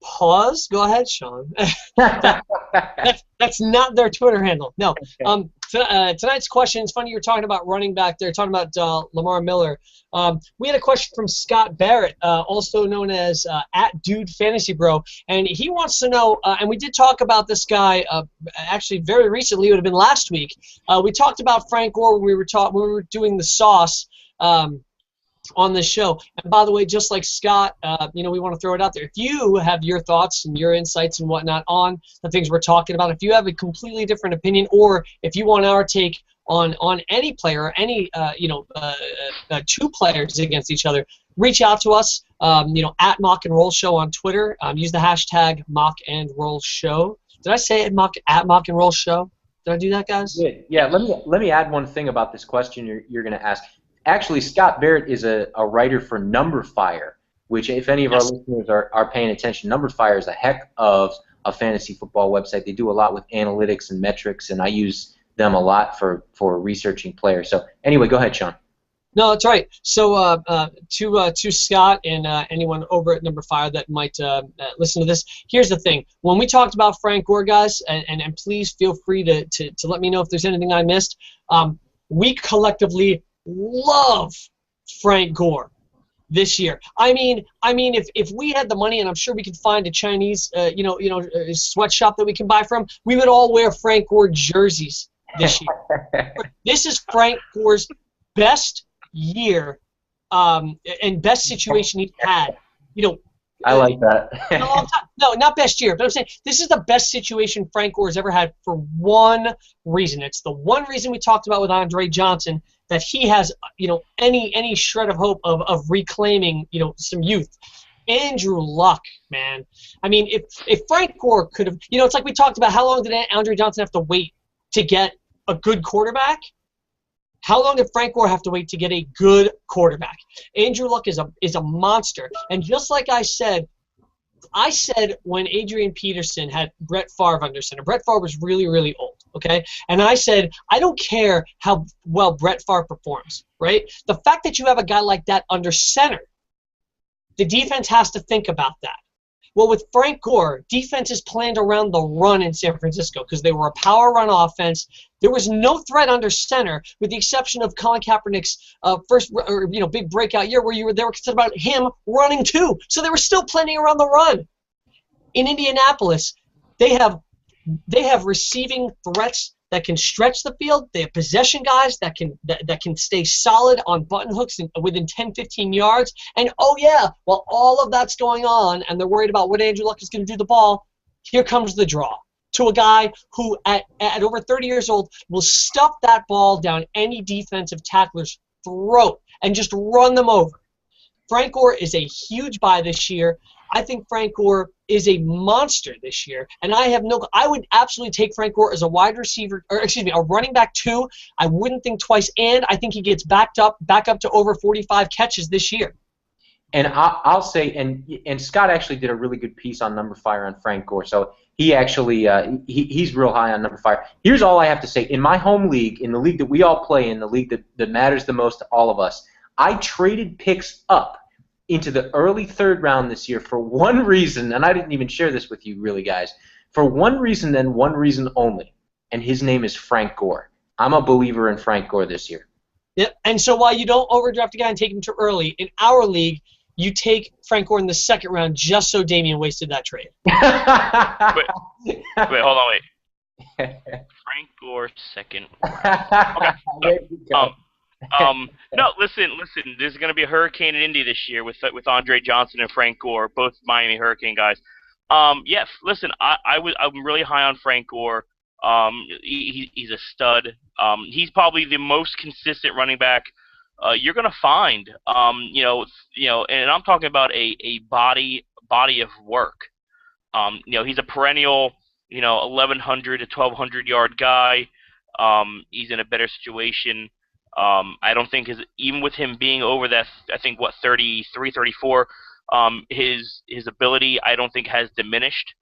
Pause. Go ahead, Sean. That's not their Twitter handle. No. Okay. Tonight's question, it's funny you're talking about running back there, talking about Lamar Miller. We had a question from Scott Barrett, also known as @DudeFantasyBro, and he wants to know, and we did talk about this guy actually very recently. It would have been last week. We talked about Frank Gore when we were doing the sauce. On this show. And by the way, just like Scott, we want to throw it out there. If you have your thoughts and your insights and whatnot on the things we're talking about, if you have a completely different opinion, or if you want our take on any player or any 2 players against each other, reach out to us. At Mock and Roll Show on Twitter. Use the hashtag Mock and Roll Show. Did I say it? At Mock and Roll Show? Did I do that, guys? Yeah. Let me add one thing about this question you're going to ask. Actually, Scott Barrett is a writer for NumberFire, which, if any of our listeners are paying attention, NumberFire is a heck of a fantasy football website. They do a lot with analytics and metrics, and I use them a lot for researching players. So anyway, go ahead, Sean. No, that's right. So to Scott and anyone over at NumberFire that might listen to this, here's the thing. When we talked about Frank Gore, guys, and please feel free to let me know if there's anything I missed, we collectively love Frank Gore this year. I mean, if we had the money, and I'm sure we could find a Chinese, sweatshop that we can buy from, we would all wear Frank Gore jerseys this year. This is Frank Gore's best year, and best situation he's had. I like that. No, not best year, but I'm saying this is the best situation Frank Gore has ever had for one reason. It's the one reason we talked about with Andre Johnson, that he has, any shred of hope of reclaiming, some youth. Andrew Luck, man. I mean, if Frank Gore could have, it's like we talked about, how long did Andre Johnson have to wait to get a good quarterback? How long did Frank Gore have to wait to get a good quarterback? Andrew Luck is a monster. And just like I said when Adrian Peterson had Brett Favre under center, Brett Favre was really, really old, okay? And I said, I don't care how well Brett Favre performs, right? The fact that you have a guy like that under center, the defense has to think about that. Well, with Frank Gore, defenses planned around the run in San Francisco because they were a power run offense. There was no threat under center, with the exception of Colin Kaepernick's first big breakout year, where they were concerned about him running too. So they were still planning around the run. In Indianapolis, they have receiving threats that can stretch the field. They have possession guys that can stay solid on button hooks within 10, 15 yards. And, while all of that's going on and they're worried about what Andrew Luck is going to do the ball, here comes the draw to a guy who, at over 30 years old, will stuff that ball down any defensive tackler's throat and just run them over. Frank Gore is a huge buy this year. I think Frank Gore is a monster this year, and I would absolutely take Frank Gore as a wide receiver, or excuse me, a running back too. I wouldn't think twice, and I think he gets back up to over 45 catches this year. And I'll say, and Scott actually did a really good piece on Number Fire on Frank Gore, so he actually he's real high on Number Fire. Here's all I have to say: in my home league, in the league that we all play in, the league that matters the most to all of us, I traded picks up into the early third round this year for one reason, and I didn't even share this with you, really, guys. For one reason, and one reason only, and his name is Frank Gore. I'm a believer in Frank Gore this year. Yep. And so while you don't overdraft a guy and take him too early, in our league, you take Frank Gore in the second round just so Damian wasted that trade. wait, hold on, wait. Frank Gore, second round. Okay. No, listen. There's going to be a hurricane in Indy this year with Andre Johnson and Frank Gore, both Miami Hurricane guys. Yeah, listen, I'm really high on Frank Gore. He's a stud. He's probably the most consistent running back you're going to find. And I'm talking about a body of work. He's a perennial, 1,100 to 1,200 yard guy. He's in a better situation. I don't think even with him being over that, I think 33, 34, his ability I don't think has diminished.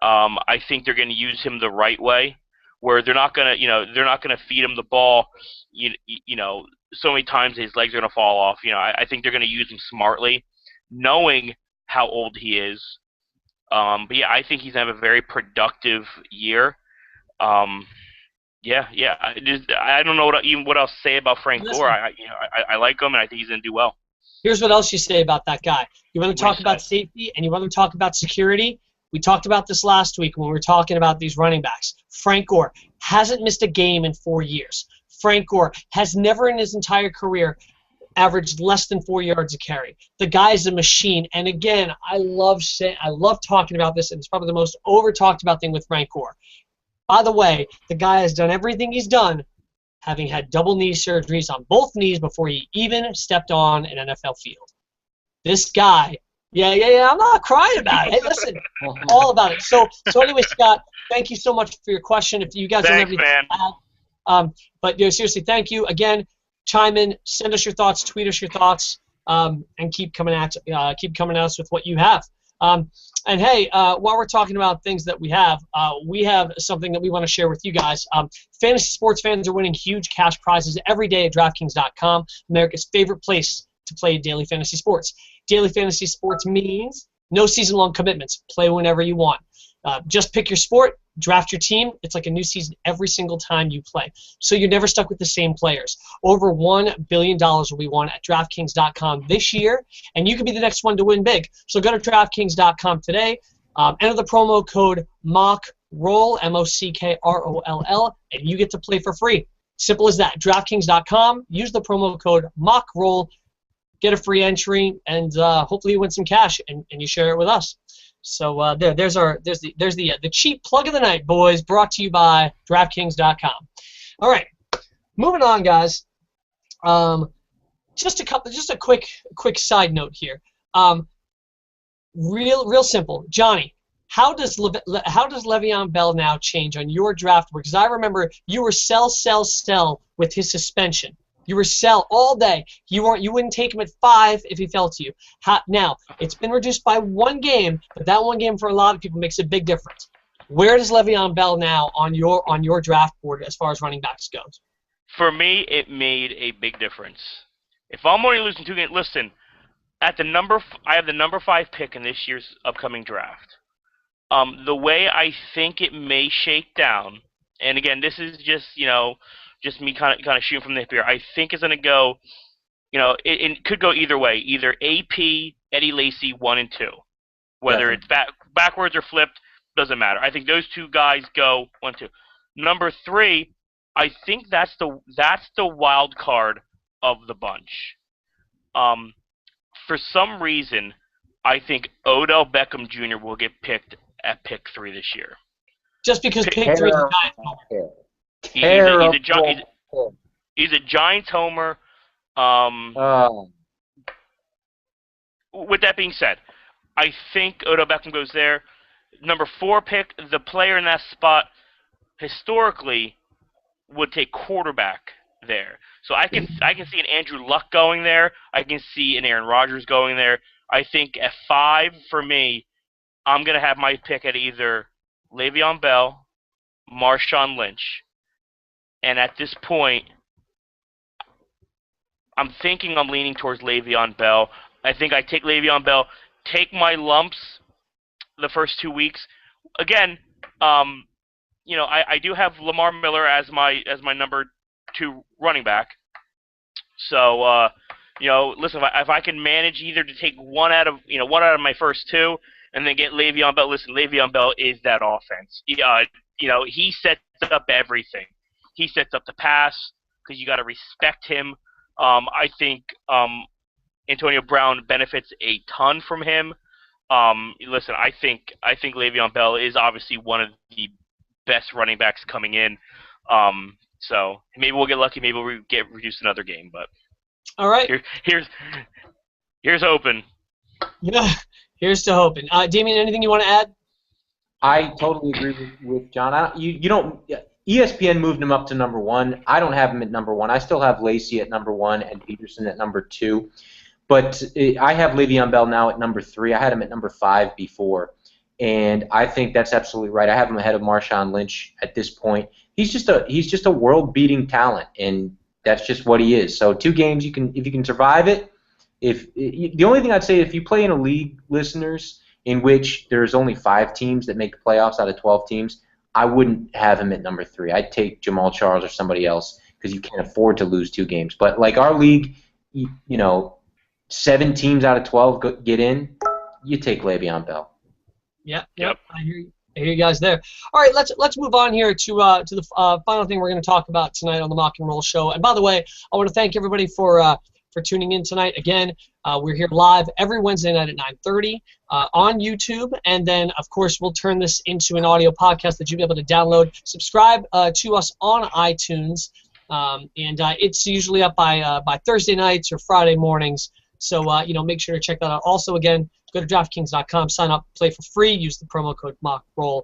I think they're going to use him the right way, where they're not going to feed him the ball, so many times his legs are going to fall off. I think they're going to use him smartly, knowing how old he is. But yeah, I think he's going to have a very productive year. Yeah. I don't know what else to say about Frank Gore. I like him, and I think he's going to do well. Here's what else you say about that guy. You want to talk about safety, and you want to talk about security. We talked about this last week when we were talking about these running backs. Frank Gore hasn't missed a game in 4 years. Frank Gore has never in his entire career averaged less than 4 yards a carry. The guy is a machine. And again, I love talking about this, and it's probably the most over-talked about thing with Frank Gore. By the way, the guy has done everything he's done, having had double knee surgeries on both knees before he even stepped on an NFL field. This guy, yeah, I'm not crying about it. Hey, listen, all about it. So anyway, Scott, thank you so much for your question. If you guys don't have anything to add, but seriously, thank you again. Chime in, send us your thoughts, tweet us your thoughts, and keep coming at us with what you have. And hey, while we're talking about things that we have something that we want to share with you guys. Fantasy sports fans are winning huge cash prizes every day at DraftKings.com, America's favorite place to play daily fantasy sports. Daily fantasy sports means no season-long commitments. Play whenever you want. Just pick your sport, draft your team. It's like a new season every single time you play. So you're never stuck with the same players. Over $1 billion will be won at DraftKings.com this year, and you could be the next one to win big. So go to DraftKings.com today, enter the promo code MOCKROLL, MOCKROLL, and you get to play for free. Simple as that. DraftKings.com, use the promo code MOCKROLL, get a free entry, and hopefully you win some cash, and you share it with us. So there's the cheap plug of the night, boys, brought to you by DraftKings.com. All right, moving on, guys. Just a quick side note here. Real simple, Johnny. How does Le'Veon Bell now change on your draft board? Because I remember you were sell with his suspension. You were sell all day. You wouldn't take him at 5 if he fell to you. Now, it's been reduced by 1 game, but that 1 game for a lot of people makes a big difference. Where does Le'Veon Bell now on your draft board as far as running backs goes? For me, it made a big difference. If I'm only losing 2 games, listen, I have the number 5 pick in this year's upcoming draft. The way I think it may shake down, and again, this is just me kind of shooting from the hip here. I think it's going to go, it could go either way. Either AP, Eddie Lacy, 1 and 2. Whether it's backwards or flipped, doesn't matter. I think those 2 guys go 1, 2. Number 3, I think that's the wild card of the bunch. For some reason, I think Odell Beckham Jr. will get picked at pick 3 this year. Just because pick 3 is a Giants homer. He's a Giants homer. With that being said, I think Odell Beckham goes there. Number 4 pick, the player in that spot historically would take quarterback there. So I can see an Andrew Luck going there. I can see an Aaron Rodgers going there. I think at 5 for me, I'm going to have my pick at either Le'Veon Bell, Marshawn Lynch. And at this point, I'm thinking I'm leaning towards Le'Veon Bell. I think I take Le'Veon Bell, take my lumps the first 2 weeks. Again, I do have Lamar Miller as my number 2 running back. So, listen, if I can manage either to take one out of my first 2 and then get Le'Veon Bell. Listen, Le'Veon Bell is that offense. He sets up everything. He sets up the pass because you got to respect him. I think Antonio Brown benefits a ton from him. Listen, I think Le'Veon Bell is obviously one of the best running backs coming in. So maybe we'll get lucky. Maybe we'll get reduced another game. But all right, here's hoping. Yeah, here's to hoping. Damien, anything you want to add? I totally agree with John. You don't. ESPN moved him up to number 1. I don't have him at number 1. I still have Lacey at number 1 and Peterson at number 2. But I have Le'Veon Bell now at number 3. I had him at number 5 before. And I think that's absolutely right. I have him ahead of Marshawn Lynch at this point. He's just a world-beating talent, and that's just what he is. So 2 games, if you can survive it. The only thing I'd say, if you play in a league, listeners, in which there's only 5 teams that make the playoffs out of 12 teams, I wouldn't have him at number 3. I'd take Jamal Charles or somebody else because you can't afford to lose 2 games. But like our league, 7 teams out of 12 get in, you take Le'Veon Bell. Yep. I hear you guys there. All right, let's move on here to the final thing we're going to talk about tonight on the Mock and Roll Show. And by the way, I want to thank everybody for tuning in tonight. Again, we're here live every Wednesday night at 9:30 on YouTube, and then of course we'll turn this into an audio podcast that you'll be able to download. Subscribe to us on iTunes, and it's usually up by Thursday nights or Friday mornings. So make sure to check that out. Also, again, go to DraftKings.com, sign up, play for free, use the promo code MockRoll.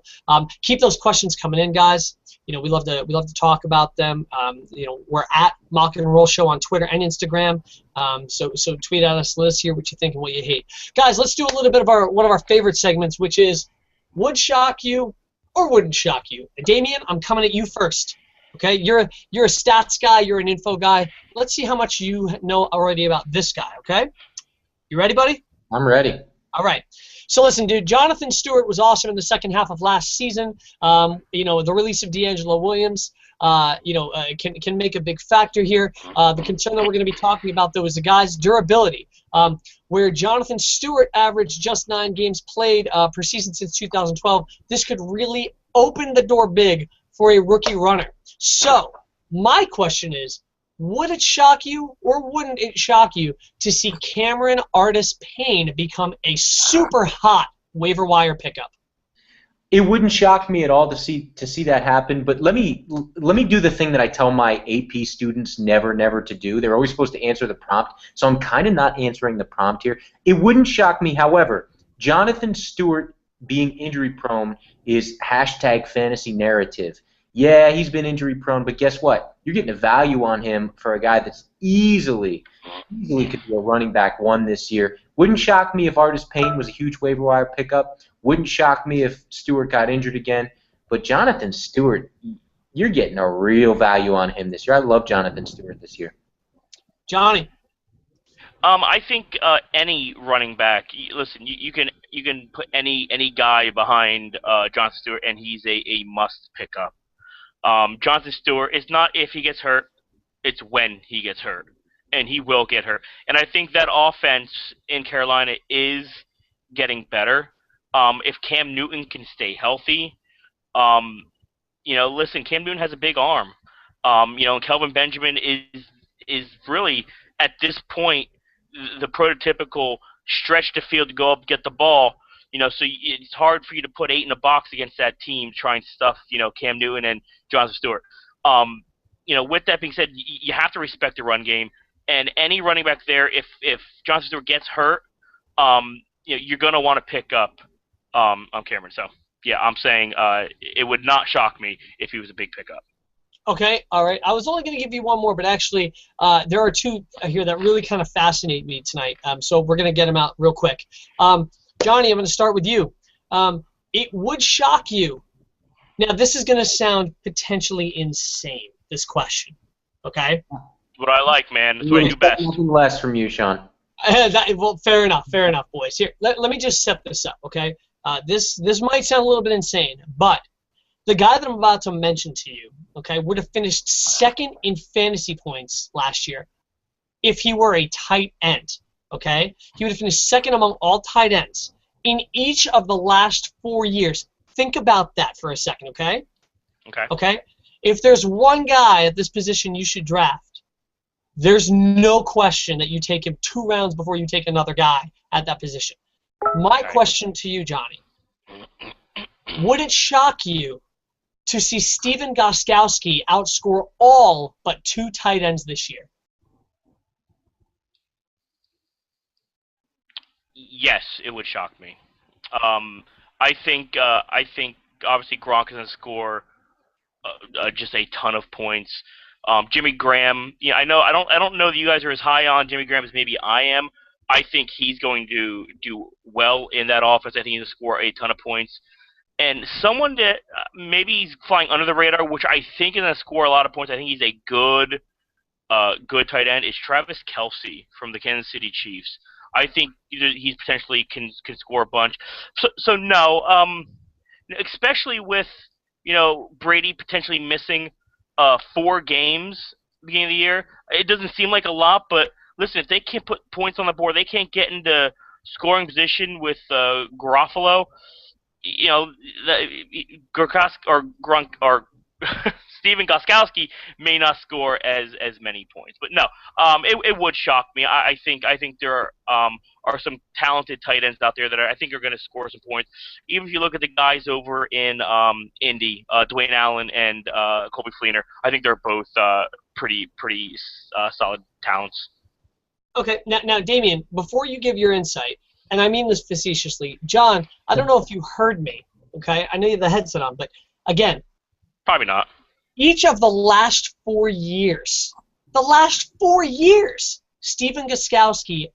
Keep those questions coming in, guys. We love to talk about them. We're at Mock and Roll Show on Twitter and Instagram. So tweet at us, let us hear what you think and what you hate. Guys, let's do a little bit of one of our favorite segments, which is Would Shock You or Wouldn't Shock You. Damien, I'm coming at you first. Okay, you're a stats guy, you're an info guy. Let's see how much you know already about this guy, okay? You ready, buddy? I'm ready. All right. So listen, dude, Jonathan Stewart was awesome in the second half of last season. The release of D'Angelo Williams, can make a big factor here. The concern that we're going to be talking about, though, is the guy's durability. Where Jonathan Stewart averaged just 9 games played per season since 2012, this could really open the door big for a rookie runner. So my question is, would it shock you or wouldn't it shock you to see Cameron Artis-Payne become a super hot waiver wire pickup? It wouldn't shock me at all to see that happen, but let me do the thing that I tell my AP students never to do. They're always supposed to answer the prompt, so I'm kind of not answering the prompt here. It wouldn't shock me, however, Jonathan Stewart being injury prone is #fantasy narrative. Yeah, he's been injury prone, but guess what? You're getting a value on him for a guy that's easily could be a running back 1 this year. Wouldn't shock me if Artis-Payne was a huge waiver wire pickup. Wouldn't shock me if Stewart got injured again. But Jonathan Stewart, you're getting a real value on him this year. I love Jonathan Stewart this year. Johnny. I think any running back. Listen, you can put any guy behind Jonathan Stewart, and he's a must pickup. Jonathan Stewart, it's not if he gets hurt, it's when he gets hurt. And he will get hurt. And I think that offense in Carolina is getting better. If Cam Newton can stay healthy, listen, Cam Newton has a big arm. And Kelvin Benjamin is really, at this point, the prototypical stretch the field to go up, get the ball. So it's hard for you to put 8 in a box against that team trying to stuff, Cam Newton and Jonathan Stewart. With that being said, you have to respect the run game, and any running back there, if Jonathan Stewart gets hurt, you're going to want to pick up on Cameron. So, yeah, I'm saying it would not shock me if he was a big pickup. Okay, all right. I was only going to give you one more, but actually there are two here that really kind of fascinate me tonight. So we're going to get them out real quick. Johnny, I'm going to start with you. It would shock you. Now, this is going to sound potentially insane, this question. Okay? What I like, man. That's what I do best. Nothing less from you, Sean. Well, fair enough, boys. Here, let me just set this up, okay? This might sound a little bit insane, but the guy that I'm about to mention to you, okay, would have finished second in fantasy points last year if he were a tight end, okay? He would have finished second among all tight ends in each of the last 4 years. Think about that for a second, okay? Okay? If there's one guy at this position you should draft, there's no question that you take him 2 rounds before you take another guy at that position. My question to you, Johnny, would it shock you to see Stephen Gostkowski outscore all but 2 tight ends this year? Yes, it would shock me. I think obviously Gronk is going to score just a ton of points. Jimmy Graham, I don't know that you guys are as high on Jimmy Graham as maybe I am. I think he's going to do well in that offense. I think he's going to score a ton of points. And someone that maybe he's flying under the radar, which I think is going to score a lot of points. I think he's a good tight end. Is Travis Kelce from the Kansas City Chiefs. I think he's potentially can score a bunch. So no, especially with Brady potentially missing 4 games at the beginning of the year. It doesn't seem like a lot, but listen, if they can't put points on the board, they can't get into scoring position with Garofalo. Gronk or Stephen Gostkowski may not score as many points. But no, it would shock me. I think there are some talented tight ends out there that I think are going to score some points. Even if you look at the guys over in Indy, Dwayne Allen and Colby Fleener, I think they're both pretty solid talents. Okay, now Damien, before you give your insight, and I mean this facetiously, John, I don't know if you heard me, okay? I know you have the headset on, but again, probably not. Each of the last 4 years, Stephen Gostkowski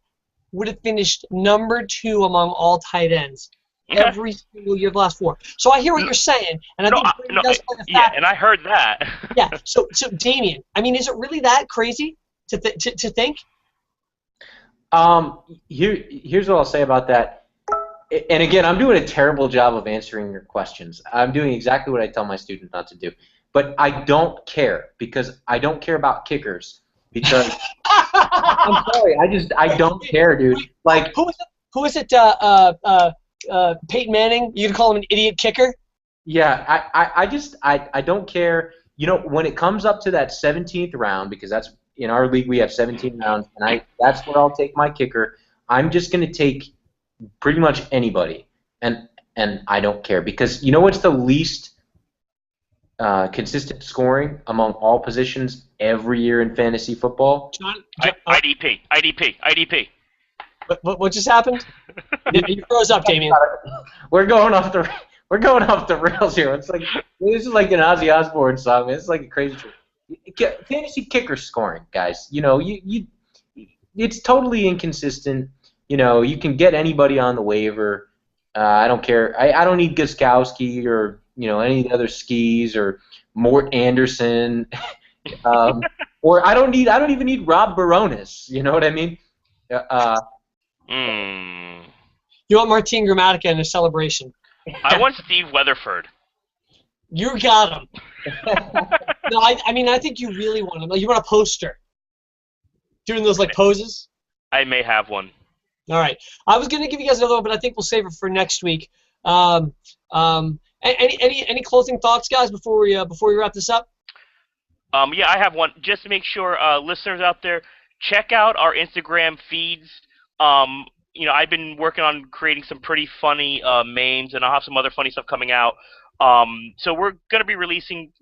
would have finished number 2 among all tight ends every single year of the last 4. So I hear what you're saying, and I think Brady does play the fact. Yeah, and I heard that. Yeah. So Damien, I mean, is it really that crazy to think? Here's what I'll say about that. And again, I'm doing a terrible job of answering your questions. I'm doing exactly what I tell my students not to do. But I don't care, because I don't care about kickers. Because I'm sorry, I don't care, dude. Like, who is it? Peyton Manning? You gonna call him an idiot kicker? Yeah, I don't care. When it comes up to that 17th round, because that's in our league we have 17 rounds, and that's where I'll take my kicker. I'm just gonna take pretty much anybody, and I don't care, because you know what's the least consistent scoring among all positions every year in fantasy football? John, IDP. What just happened? You froze up, Damien. We're going off the rails here. It's like this is like an Ozzy Osbourne song. It's like a crazy trick. Fantasy kicker scoring, guys. It's totally inconsistent. You can get anybody on the waiver. I don't care. I don't need Gostkowski or any of the other skis or Mort Anderson, or I don't even need Rob Baronis. You know what I mean? You want Martin Gramatica in a celebration? I want Steve Weatherford. You got him. No, I think you really want him. You want a poster? Doing those poses? I may have one. All right. I was going to give you guys another one, but I think we'll save it for next week. Any closing thoughts, guys, before we wrap this up? Yeah, I have one. Just to make sure, listeners out there, check out our Instagram feeds. I've been working on creating some pretty funny memes, and I'll have some other funny stuff coming out. So we're gonna be releasing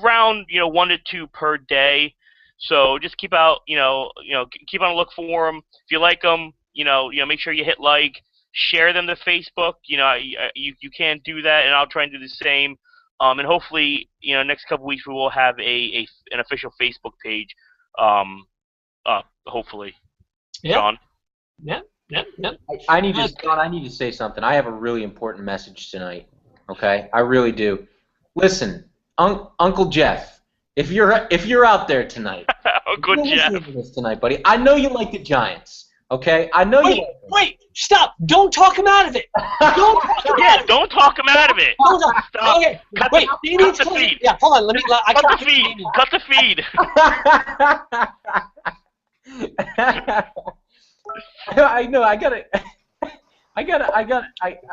around 1 to 2 per day. So just keep out, keep on a look for them. If you like them, make sure you hit like, share them to Facebook. You can do that, and I'll try and do the same. And hopefully, next couple weeks we will have an official Facebook page. Hopefully. Yeah. John. Yeah. I need to say something. I have a really important message tonight. Okay, I really do. Listen, Uncle Jeff, if you're out there tonight, Uncle Jeff, listening to this tonight, buddy. I know you like the Giants. Okay, I know you. Wait, stop! Don't talk him out of it. Don't talk him out of it. Don't talk him out of it. Stop. Okay, wait. Cut the feed. Yeah, hold on. Cut the feed. Cut the feed. I know.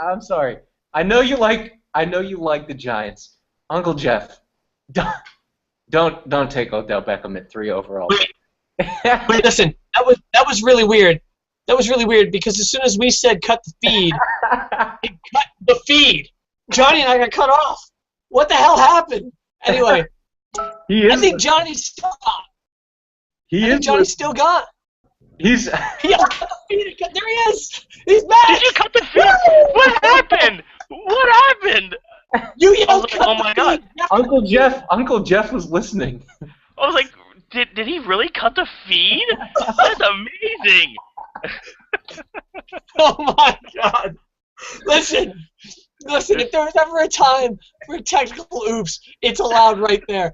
I'm sorry. I know you like the Giants, Uncle Jeff. Don't take Odell Beckham at 3 overall. Wait, listen. That was really weird. That was really weird because as soon as we said cut the feed, it cut the feed. Johnny and I got cut off. What the hell happened? Anyway, I think Johnny's still gone. Johnny's still gone. He's. Cut the feed. There he is. He's back. Did you cut the feed? What happened? What happened? You yelled cut oh my the feed. God. Uncle Jeff was listening. I was like, did he really cut the feed? That's amazing. Oh my God! Listen. If there was ever a time for a technical oops, it's allowed right there.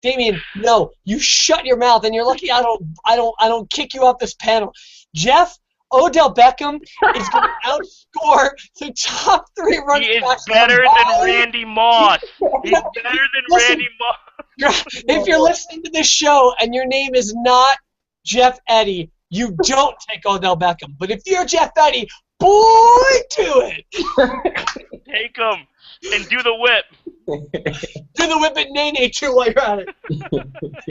Damien, no, you shut your mouth, and you're lucky I don't kick you off this panel. Jeff, Odell Beckham is going to outscore the top 3 running backs. He is better than Randy Moss. He's better than Randy Moss. If you're listening to this show and your name is not Jeff Eddy, you don't take Odell Beckham. But if you're Jeff Eddy, boy, do it. Take him and do the whip. Do the whip at Nene too while you're at it.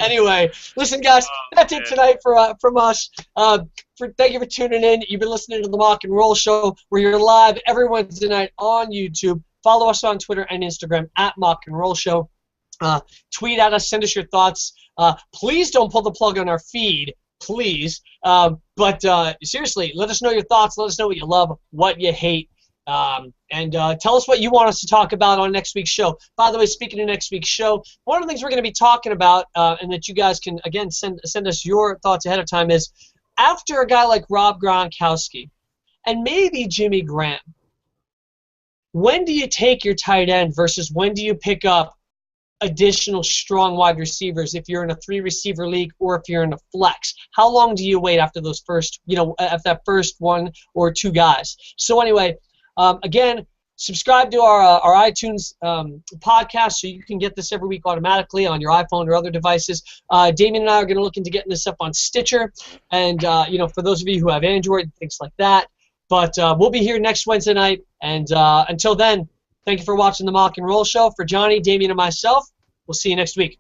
Anyway, listen, guys, that's it tonight from us. Thank you for tuning in. You've been listening to the Mock and Roll Show, where you're live every Wednesday night on YouTube. Follow us on Twitter and Instagram at Mock and Roll Show. Tweet at us. Send us your thoughts. Please don't pull the plug on our feed. Please. But seriously, let us know your thoughts. Let us know what you love, what you hate. And tell us what you want us to talk about on next week's show. By the way, speaking of next week's show, one of the things we're going to be talking about, and that you guys can, again, send us your thoughts ahead of time, is after a guy like Rob Gronkowski and maybe Jimmy Graham, when do you take your tight end versus when do you pick up additional strong wide receivers if you're in a 3-receiver league or if you're in a flex? How long do you wait after those first, after that first 1 or 2 guys? So anyway, again, subscribe to our iTunes podcast so you can get this every week automatically on your iPhone or other devices. Damien and I are going to look into getting this up on Stitcher, and for those of you who have Android, things like that. But we'll be here next Wednesday night, and until then, thank you for watching the Mock and Roll Show. For Johnny, Damien, and myself, we'll see you next week.